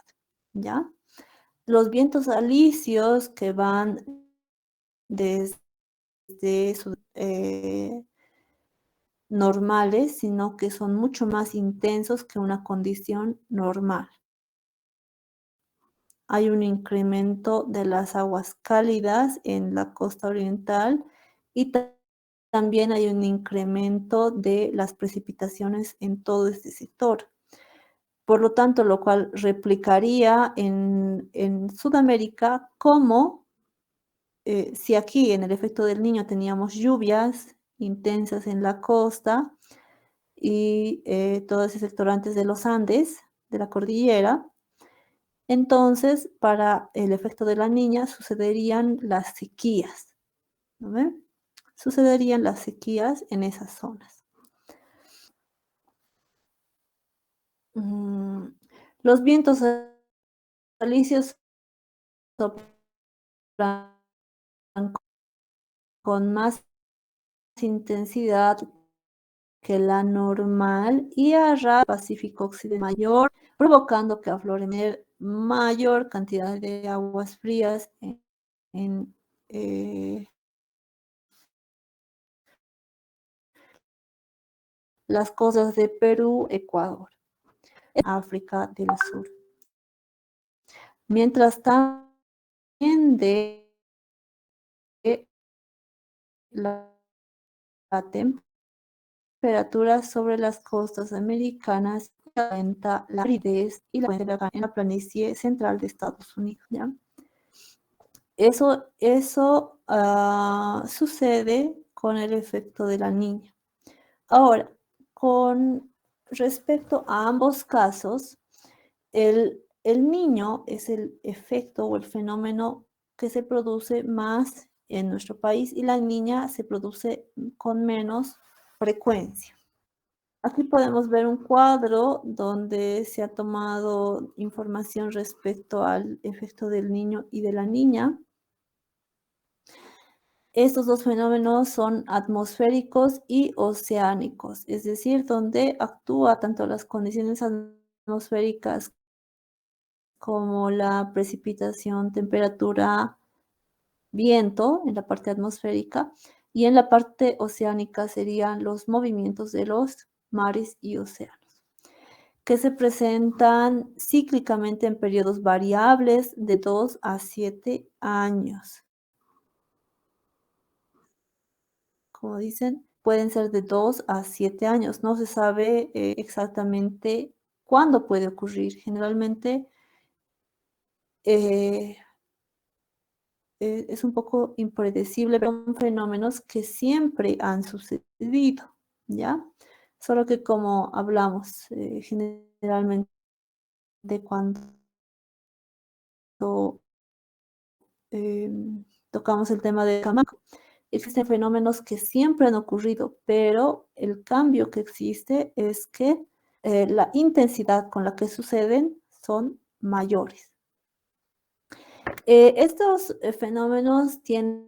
¿ya? Los vientos alisios que van desde normales, sino que son mucho más intensos que una condición normal. Hay un incremento de las aguas cálidas en la costa oriental y también hay un incremento de las precipitaciones en todo este sector. Por lo tanto, lo cual replicaría en Sudamérica como si aquí en el efecto del niño teníamos lluvias intensas en la costa y todo ese sector antes de los Andes, de la cordillera, entonces para el efecto de la niña sucederían las sequías, ¿no ven? Sucederían las sequías en esas zonas. Los vientos alisios soplan con más intensidad que la normal y a Pacífico Occidental mayor, provocando que afloren mayor cantidad de aguas frías en las costas de Perú, Ecuador, África del Sur. Mientras también de la temperatura sobre las costas americanas aumenta la aridez y la en la planicie central de Estados Unidos, ¿ya? Eso sucede con el efecto de la niña. Ahora, con respecto a ambos casos, el niño es el efecto o el fenómeno que se produce más en nuestro país y la niña se produce con menos frecuencia. Aquí podemos ver un cuadro donde se ha tomado información respecto al efecto del niño y de la niña. Estos dos fenómenos son atmosféricos y oceánicos, es decir, donde actúa tanto las condiciones atmosféricas como la precipitación, temperatura, viento en la parte atmosférica, y en la parte oceánica serían los movimientos de los mares y océanos, que se presentan cíclicamente en periodos variables de 2 a 7 años. Como dicen, pueden ser de 2 a 7 años. No se sabe exactamente cuándo puede ocurrir. Generalmente eh, es un poco impredecible, pero son fenómenos que siempre han sucedido, ¿ya? Solo que como hablamos generalmente cuando tocamos el tema de Camaco, existen fenómenos que siempre han ocurrido, pero el cambio que existe es que la intensidad con la que suceden son mayores. Estos fenómenos tienen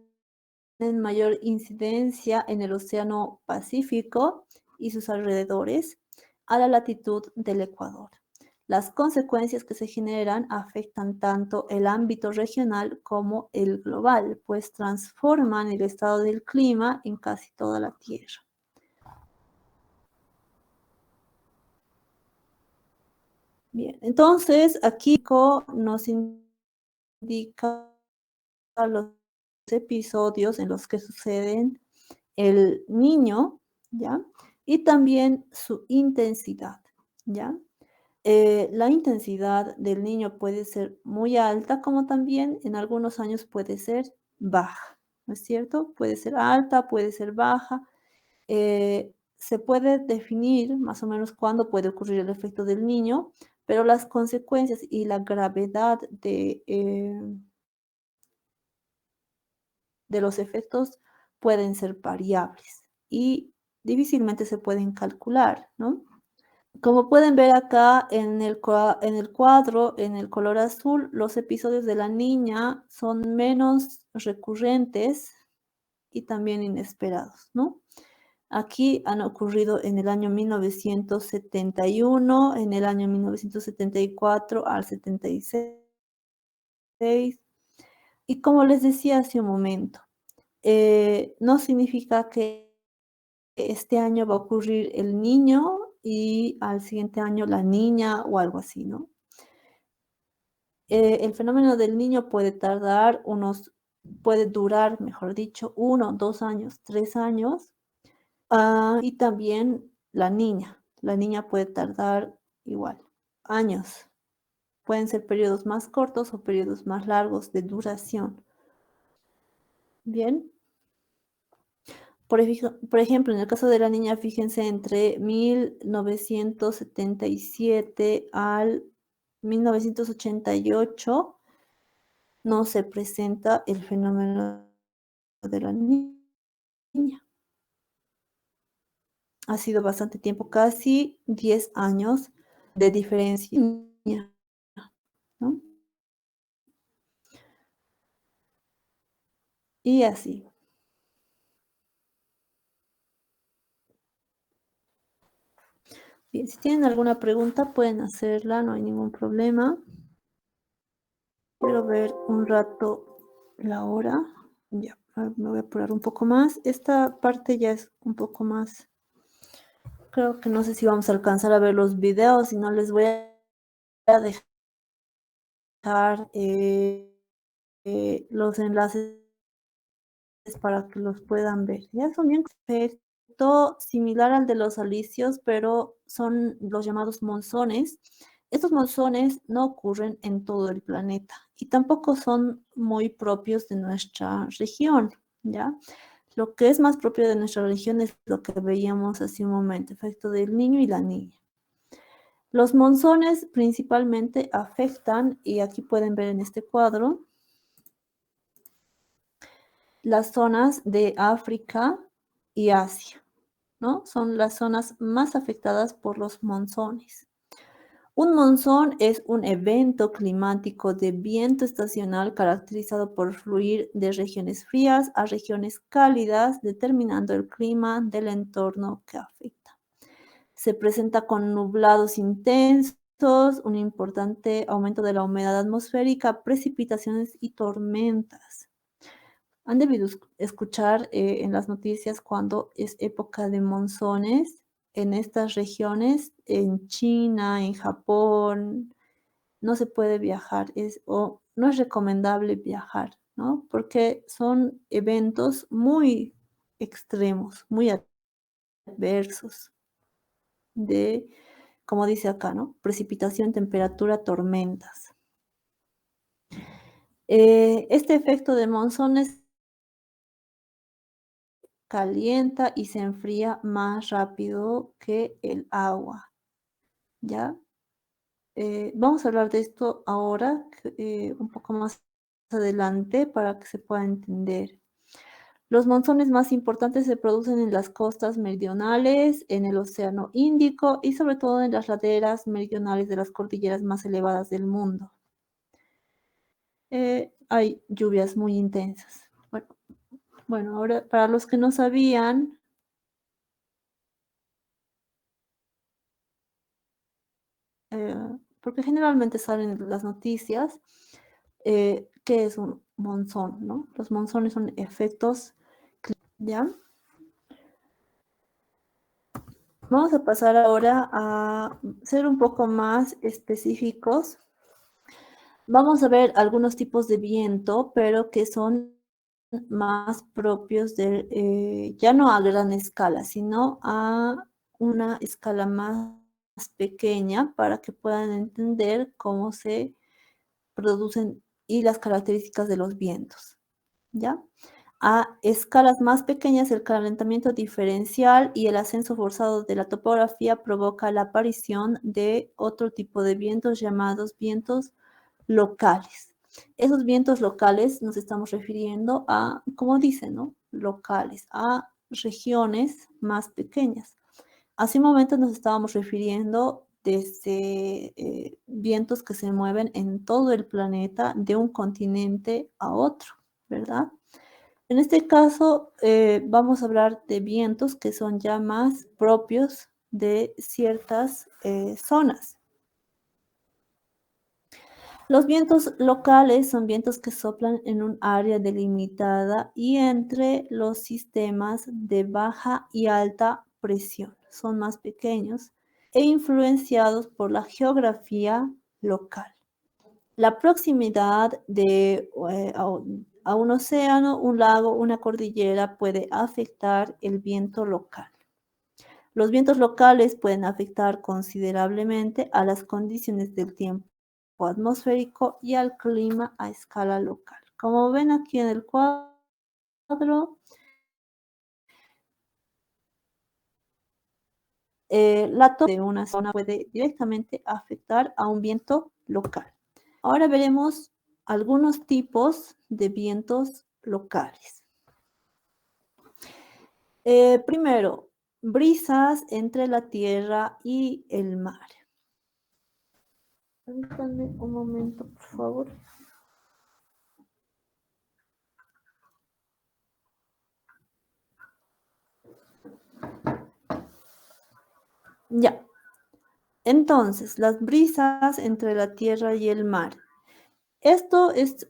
mayor incidencia en el Océano Pacífico y sus alrededores a la latitud del Ecuador. Las consecuencias que se generan afectan tanto el ámbito regional como el global, pues transforman el estado del clima en casi toda la Tierra. Bien, entonces aquí nos indica los episodios en los que suceden el niño, ¿ya? Y también su intensidad, ¿ya? La intensidad del niño puede ser muy alta, como también en algunos años puede ser baja, ¿no es cierto? Puede ser alta, puede ser baja. Se puede definir más o menos cuándo puede ocurrir el efecto del niño, pero las consecuencias y la gravedad de los efectos pueden ser variables y difícilmente se pueden calcular, ¿no? Como pueden ver acá en el cuadro, en el color azul, los episodios de la niña son menos recurrentes y también inesperados, ¿no? Aquí han ocurrido en el año 1971, en el año 1974 al 76, y como les decía hace un momento, no significa que este año va a ocurrir el niño y al siguiente año la niña o algo así, ¿no? El fenómeno del niño puede durar, mejor dicho, 1, 2 años, 3 años, y también la niña puede tardar igual, años. Pueden ser periodos más cortos o periodos más largos de duración. Bien. Por ejemplo, en el caso de la niña, fíjense, entre 1977 al 1988 no se presenta el fenómeno de la niña. Ha sido bastante tiempo, casi 10 años de diferencia, ¿no? Y así. Bien, si tienen alguna pregunta pueden hacerla, no hay ningún problema. Quiero ver un rato la hora. Ya, me voy a apurar un poco más. Esta parte ya es un poco más. Creo que no sé si vamos a alcanzar a ver los videos, si no les voy a dejar los enlaces para que los puedan ver. Ya son bien perfecto, similar al de los alisios, pero son los llamados monzones. Estos monzones no ocurren en todo el planeta y tampoco son muy propios de nuestra región, ¿ya? Lo que es más propio de nuestra región es lo que veíamos hace un momento, efecto del niño y la niña. Los monzones principalmente afectan, y aquí pueden ver en este cuadro, las zonas de África y Asia, ¿no? Son las zonas más afectadas por los monzones. Un monzón es un evento climático de viento estacional caracterizado por fluir de regiones frías a regiones cálidas, determinando el clima del entorno que afecta. Se presenta con nublados intensos, un importante aumento de la humedad atmosférica, precipitaciones y tormentas. Han debido escuchar en las noticias cuando es época de monzones en estas regiones, en China, en Japón, no se puede viajar, o no es recomendable viajar, ¿no? Porque son eventos muy extremos, muy adversos, de, como dice acá, ¿no? Precipitación, temperatura, tormentas. Este efecto de monzones calienta y se enfría más rápido que el agua, ¿ya? Vamos a hablar de esto ahora, un poco más adelante, para que se pueda entender. Los monzones más importantes se producen en las costas meridionales, en el Océano Índico y sobre todo en las laderas meridionales de las cordilleras más elevadas del mundo. Hay lluvias muy intensas. Bueno, ahora para los que no sabían, porque generalmente salen las noticias, ¿qué es un monzón, no? Los monzones son efectos, ¿ya? Vamos a pasar ahora a ser un poco más específicos. Vamos a ver algunos tipos de viento, pero que son más propios de, ya no a gran escala, sino a una escala más pequeña para que puedan entender cómo se producen y las características de los vientos, ¿ya? A escalas más pequeñas, el calentamiento diferencial y el ascenso forzado de la topografía provoca la aparición de otro tipo de vientos llamados vientos locales. Esos vientos locales nos estamos refiriendo a, como dicen, ¿no? Locales, a regiones más pequeñas. Hace un momento nos estábamos refiriendo desde vientos que se mueven en todo el planeta de un continente a otro, ¿verdad? En este caso, vamos a hablar de vientos que son ya más propios de ciertas zonas. Los vientos locales son vientos que soplan en un área delimitada y entre los sistemas de baja y alta presión. Son más pequeños e influenciados por la geografía local. La proximidad a un océano, un lago, una cordillera puede afectar el viento local. Los vientos locales pueden afectar considerablemente a las condiciones del tiempo atmosférico y al clima a escala local. Como ven aquí en el cuadro, la toma de una zona puede directamente afectar a un viento local. Ahora veremos algunos tipos de vientos locales. Primero, brisas entre la tierra y el mar. Permítanme un momento, por favor. Ya. Entonces, las brisas entre la tierra y el mar. Esto es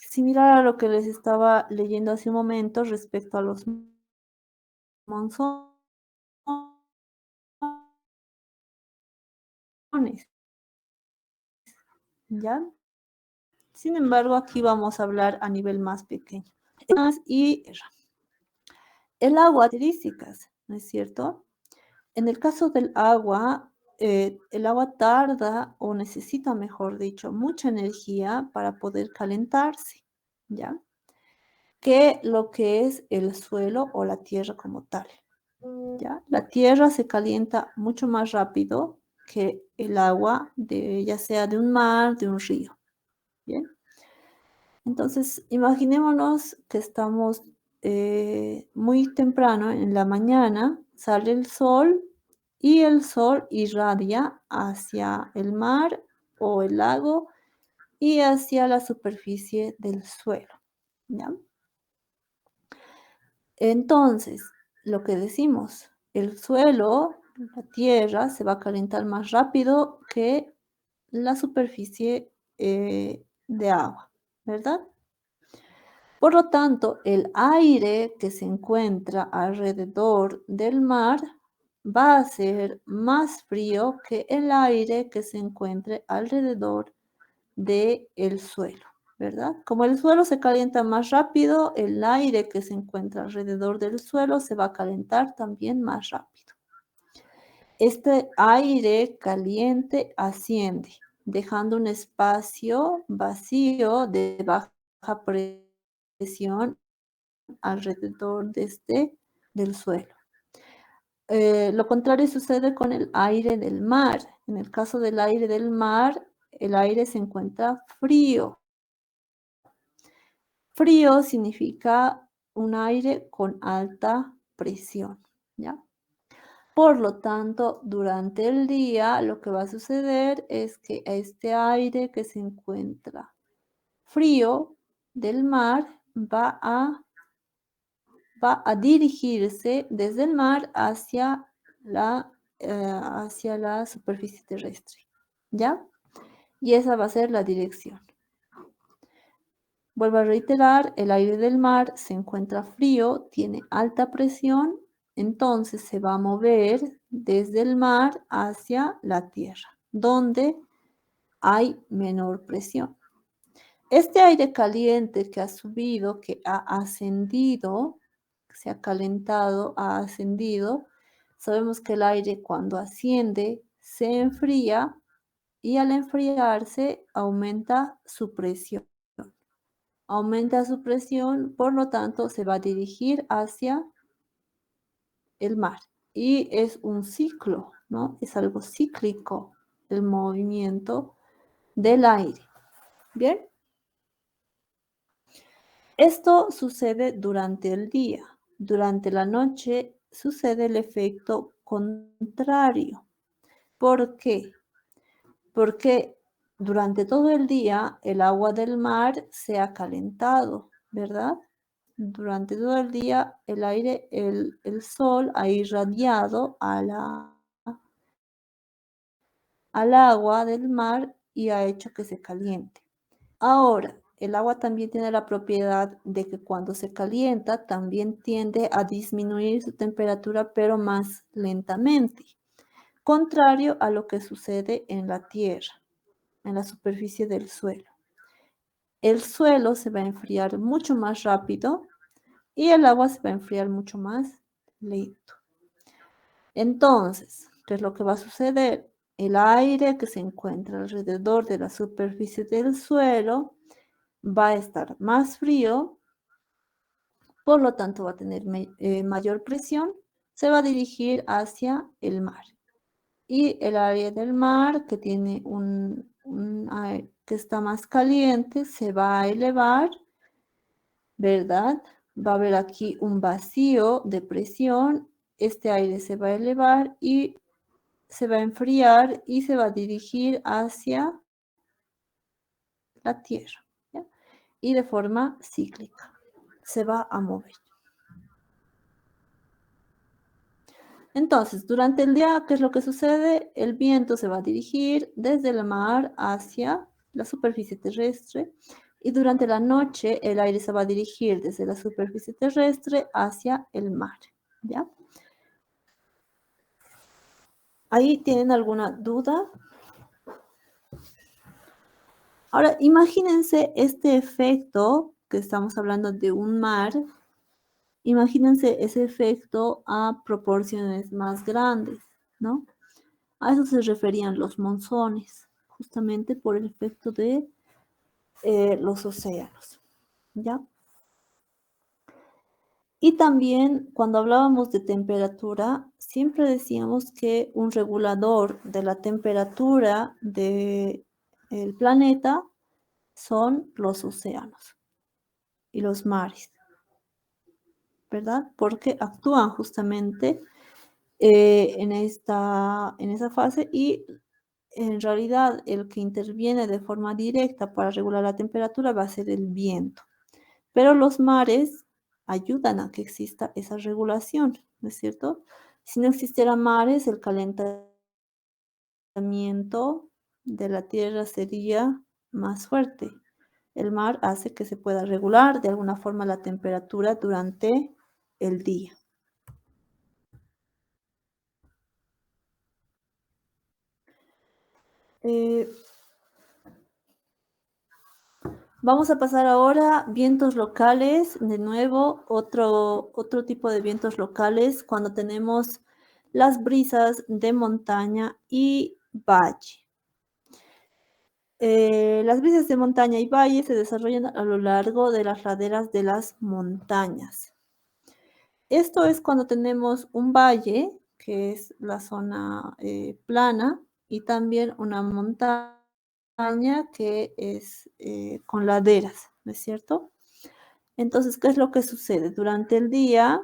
similar a lo que les estaba leyendo hace un momento respecto a los monzones. ¿Ya? Sin embargo, aquí vamos a hablar a nivel más pequeño. Y el agua, características, ¿no es cierto? En el caso del agua, el agua tarda o necesita, mejor dicho, mucha energía para poder calentarse, ¿ya? Que lo que es el suelo o la tierra como tal, ¿ya? La tierra se calienta mucho más rápido que el agua, ya sea de un mar, de un río, ¿bien? Entonces, imaginémonos que estamos muy temprano en la mañana, sale el sol y el sol irradia hacia el mar o el lago y hacia la superficie del suelo, ¿ya? Entonces, lo que decimos, el suelo, la tierra, se va a calentar más rápido que la superficie de agua, ¿verdad? Por lo tanto, el aire que se encuentra alrededor del mar va a ser más frío que el aire que se encuentre alrededor del suelo, ¿verdad? Como el suelo se calienta más rápido, el aire que se encuentra alrededor del suelo se va a calentar también más rápido. Este aire caliente asciende, dejando un espacio vacío de baja presión alrededor del suelo. Lo contrario sucede con el aire del mar. En el caso del aire del mar, el aire se encuentra frío. Frío significa un aire con alta presión, ¿ya? Por lo tanto, durante el día lo que va a suceder es que este aire que se encuentra frío del mar va a dirigirse desde el mar hacia la superficie terrestre, ¿ya? Y esa va a ser la dirección. Vuelvo a reiterar, el aire del mar se encuentra frío, tiene alta presión, entonces se va a mover desde el mar hacia la tierra, donde hay menor presión. Este aire caliente que ha subido, que ha ascendido, se ha calentado, ha ascendido, sabemos que el aire cuando asciende se enfría y al enfriarse aumenta su presión. Aumenta su presión, por lo tanto se va a dirigir hacia el mar. Y es un ciclo, ¿no? Es algo cíclico el movimiento del aire. ¿Bien? Esto sucede durante el día. Durante la noche sucede el efecto contrario. ¿Por qué? Porque durante todo el día el agua del mar se ha calentado, ¿verdad? Durante todo el día el aire, el sol ha irradiado al agua del mar y ha hecho que se caliente. Ahora, el agua también tiene la propiedad de que cuando se calienta también tiende a disminuir su temperatura, pero más lentamente, contrario a lo que sucede en la tierra, en la superficie del suelo. El suelo se va a enfriar mucho más rápido y el agua se va a enfriar mucho más lento. Entonces, ¿qué es lo que va a suceder? El aire que se encuentra alrededor de la superficie del suelo va a estar más frío, por lo tanto va a tener mayor presión, se va a dirigir hacia el mar. Y el área del mar que tiene un aire que está más caliente se va a elevar, ¿verdad? Va a haber aquí un vacío de presión, este aire se va a elevar y se va a enfriar y se va a dirigir hacia la Tierra, ¿ya? Y de forma cíclica se va a mover. Entonces, durante el día, ¿qué es lo que sucede? El viento se va a dirigir desde el mar hacia la superficie terrestre y durante la noche el aire se va a dirigir desde la superficie terrestre hacia el mar, ¿ya? ¿Ahí tienen alguna duda? Ahora, imagínense este efecto que estamos hablando de un mar. Imagínense ese efecto a proporciones más grandes, ¿no? A eso se referían los monzones, justamente por el efecto de los océanos, ¿ya? Y también cuando hablábamos de temperatura, siempre decíamos que un regulador de la temperatura del planeta son los océanos y los mares, ¿verdad? Porque actúan justamente en esa fase, y en realidad el que interviene de forma directa para regular la temperatura va a ser el viento. Pero los mares ayudan a que exista esa regulación, ¿no es cierto? Si no existieran mares, el calentamiento de la Tierra sería más fuerte. El mar hace que se pueda regular de alguna forma la temperatura durante el día. Vamos a pasar ahora a vientos locales. De nuevo, otro tipo de vientos locales cuando tenemos las brisas de montaña y valle. Las brisas de montaña y valle se desarrollan a lo largo de las laderas de las montañas. Esto es cuando tenemos un valle, que es la zona plana, y también una montaña que es con laderas, ¿no es cierto? Entonces, ¿qué es lo que sucede? Durante el día,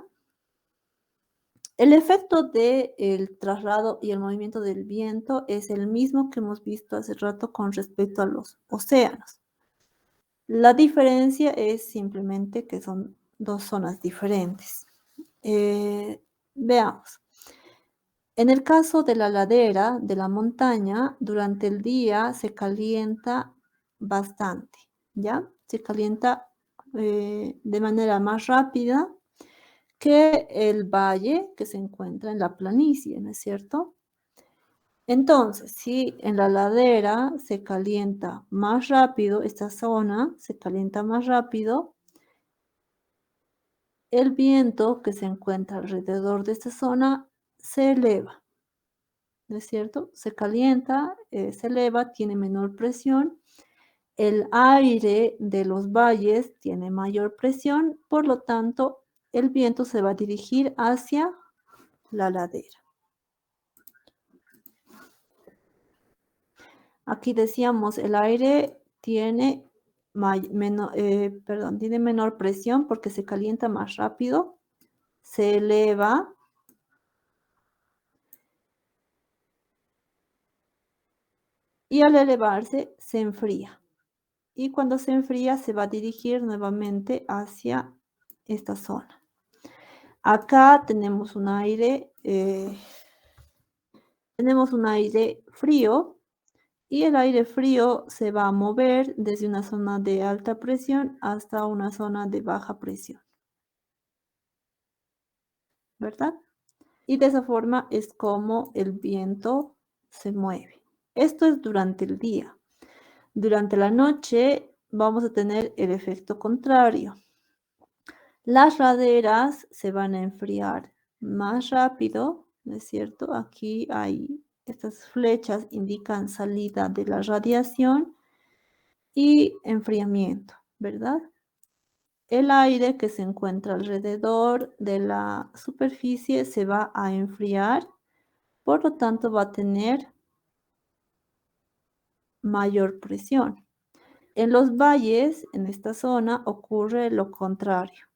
el efecto del traslado y el movimiento del viento es el mismo que hemos visto hace rato con respecto a los océanos. La diferencia es simplemente que son dos zonas diferentes. Veamos. En el caso de la ladera de la montaña, durante el día se calienta bastante, ¿ya? Se calienta de manera más rápida que el valle que se encuentra en la planicie, ¿no es cierto? Entonces, si en la ladera se calienta más rápido, esta zona se calienta más rápido, el viento que se encuentra alrededor de esta zona se eleva, ¿no es cierto? Se calienta, se eleva, tiene menor presión. El aire de los valles tiene mayor presión, por lo tanto, el viento se va a dirigir hacia la ladera. Aquí decíamos, el aire tiene tiene menor presión porque se calienta más rápido, se eleva y al elevarse se enfría. Y cuando se enfría se va a dirigir nuevamente hacia esta zona. Acá tenemos un aire frío, y el aire frío se va a mover desde una zona de alta presión hasta una zona de baja presión, ¿verdad? Y de esa forma es como el viento se mueve. Esto es durante el día. Durante la noche vamos a tener el efecto contrario. Las laderas se van a enfriar más rápido, ¿no es cierto? Aquí hay estas flechas indican salida de la radiación y enfriamiento, ¿verdad? El aire que se encuentra alrededor de la superficie se va a enfriar, por lo tanto va a tener mayor presión. En los valles, en esta zona, ocurre lo contrario.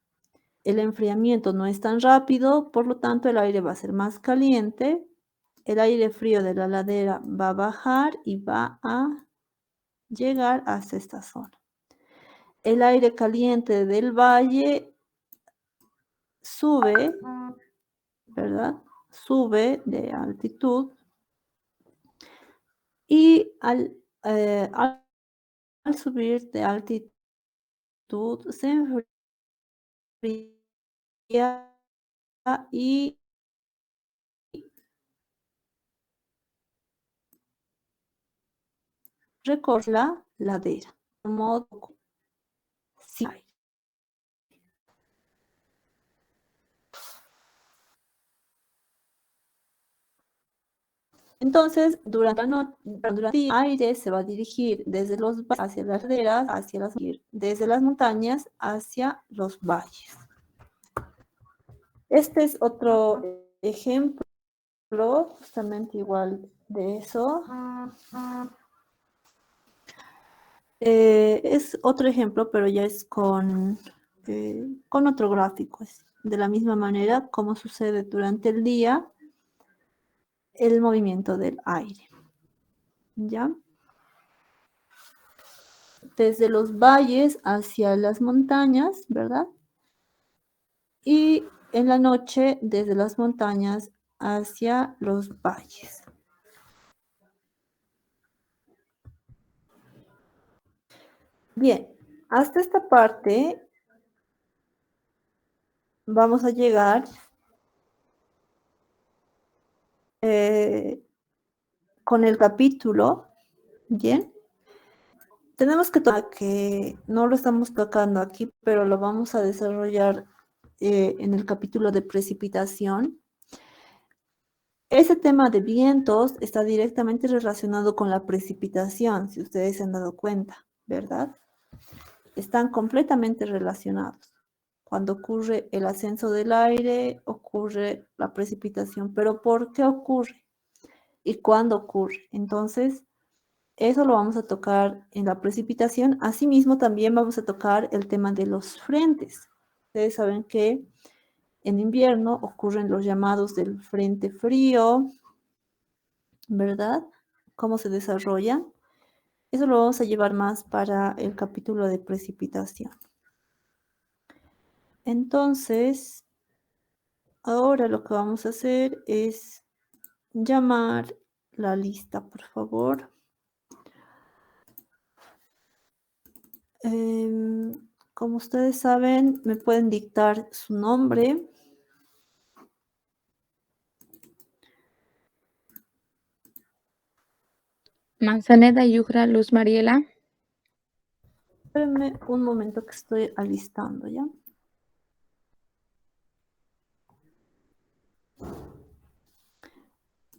El enfriamiento no es tan rápido, por lo tanto el aire va a ser más caliente. El aire frío de la ladera va a bajar y va a llegar hasta esta zona. El aire caliente del valle sube, ¿verdad? Sube de altitud y al subir de altitud se enfría y recorre la ladera. De modo sin aire. Entonces, durante el día, el aire se va a dirigir desde los valles hacia las laderas, desde las montañas hacia los valles. Este es otro ejemplo, justamente igual de eso. Es otro ejemplo, pero ya es con otro gráfico. Es de la misma manera como sucede durante el día. el movimiento del aire, ¿ya? Desde los valles hacia las montañas, ¿verdad? Y en la noche desde las montañas hacia los valles. Bien, hasta esta parte vamos a llegar con el capítulo, ¿bien? Tenemos que tomar que no lo estamos tocando aquí, pero lo vamos a desarrollar en el capítulo de precipitación. Ese tema de vientos está directamente relacionado con la precipitación, si ustedes se han dado cuenta, ¿verdad? Están completamente relacionados. Cuando ocurre el ascenso del aire, ocurre la precipitación. ¿Pero por qué ocurre? ¿Y cuándo ocurre? Entonces, eso lo vamos a tocar en la precipitación. Asimismo, también vamos a tocar el tema de los frentes. Ustedes saben que en invierno ocurren los llamados del frente frío, ¿verdad? ¿Cómo se desarrollan? Eso lo vamos a llevar más para el capítulo de precipitación. Entonces, ahora lo que vamos a hacer es llamar la lista, por favor. Como ustedes saben, me pueden dictar su nombre. Manzaneda Yujra Luz Mariela. Espérenme un momento que estoy alistando, ¿ya?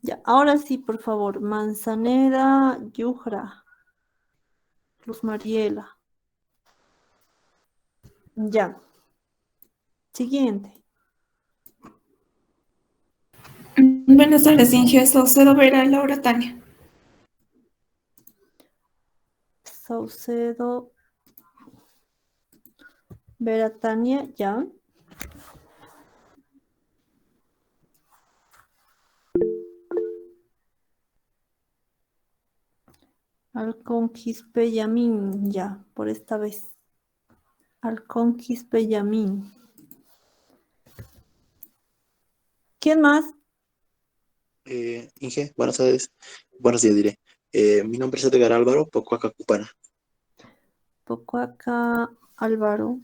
Ya, ahora sí, por favor. Manzaneda Yujra Luz Mariela. Ya. Siguiente. Buenas tardes, Inge. Saucedo Vera Laura Tania. Saucedo Vera Tania, ya. Alconquis Yamin, ya, por esta vez. Alconquis Yamin. ¿Quién más? Inge, buenas tardes. Buenos días, diré. Mi nombre es Edgar Álvaro, Pocuaca Cupana. Pocuaca Álvaro.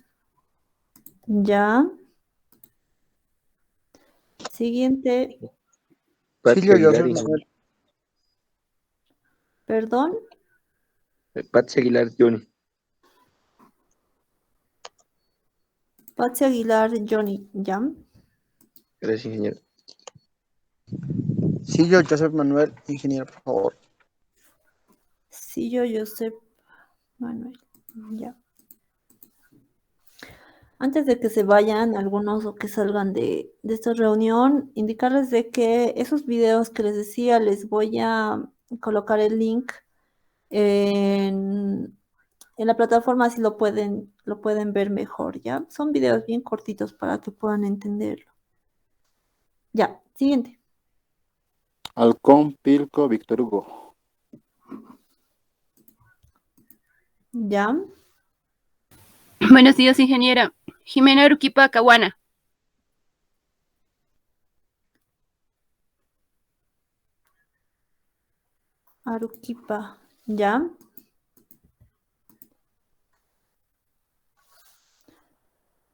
Ya. Siguiente. Patsy Aguilar Manuel. Perdón. Patsy Aguilar Johnny. Patsy Aguilar Johnny. Ya. Gracias, ingeniero. Sillo Joseph Manuel, ingeniero, por favor. Sillo Joseph Manuel. Ya. Antes de que se vayan algunos o que salgan de esta reunión, indicarles de que esos videos que les decía, les voy a colocar el link en la plataforma, así lo pueden ver mejor, ¿ya? Son videos bien cortitos para que puedan entenderlo. Ya, siguiente. Halcón Pilco Víctor Hugo. Ya. Buenos días, ingeniera. Jimena Aruquipa Caguana. Aruquipa. Ya.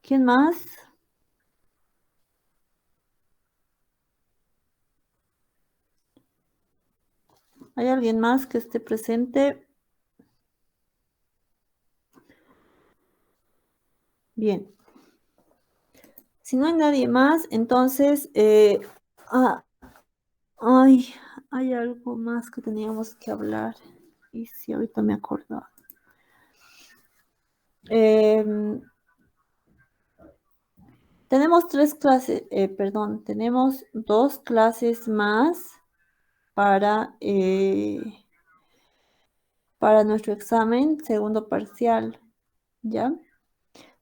¿Quién más? ¿Hay alguien más que esté presente? Bien. Si no hay nadie más, entonces, hay algo más que teníamos que hablar. Y si ahorita me acuerdo. Tenemos tenemos 2 clases más para nuestro examen segundo parcial, ¿ya?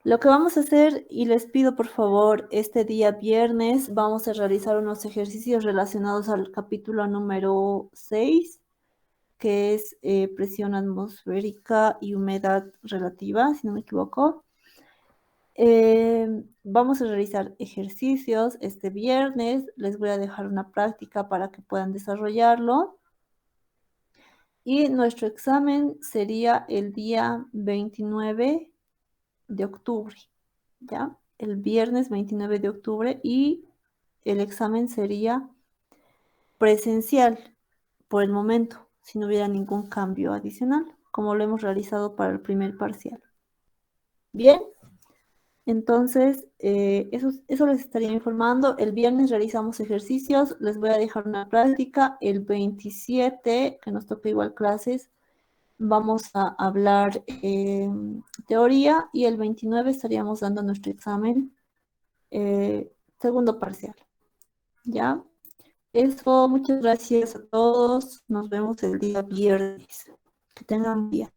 Lo que vamos a hacer, y les pido por favor, este día viernes vamos a realizar unos ejercicios relacionados al capítulo número 6, que es presión atmosférica y humedad relativa, si no me equivoco. Vamos a realizar ejercicios este viernes. Les voy a dejar una práctica para que puedan desarrollarlo. Y nuestro examen sería el día 29 de octubre, ¿ya? El viernes 29 de octubre, y el examen sería presencial por el momento, si no hubiera ningún cambio adicional, como lo hemos realizado para el primer parcial. Bien, entonces eso les estaría informando. El viernes realizamos ejercicios, les voy a dejar una práctica. El 27, que nos toca igual clases, vamos a hablar teoría, y el 29 estaríamos dando nuestro examen segundo parcial. ¿Ya? Eso, muchas gracias a todos. Nos vemos el día viernes. Que tengan un día.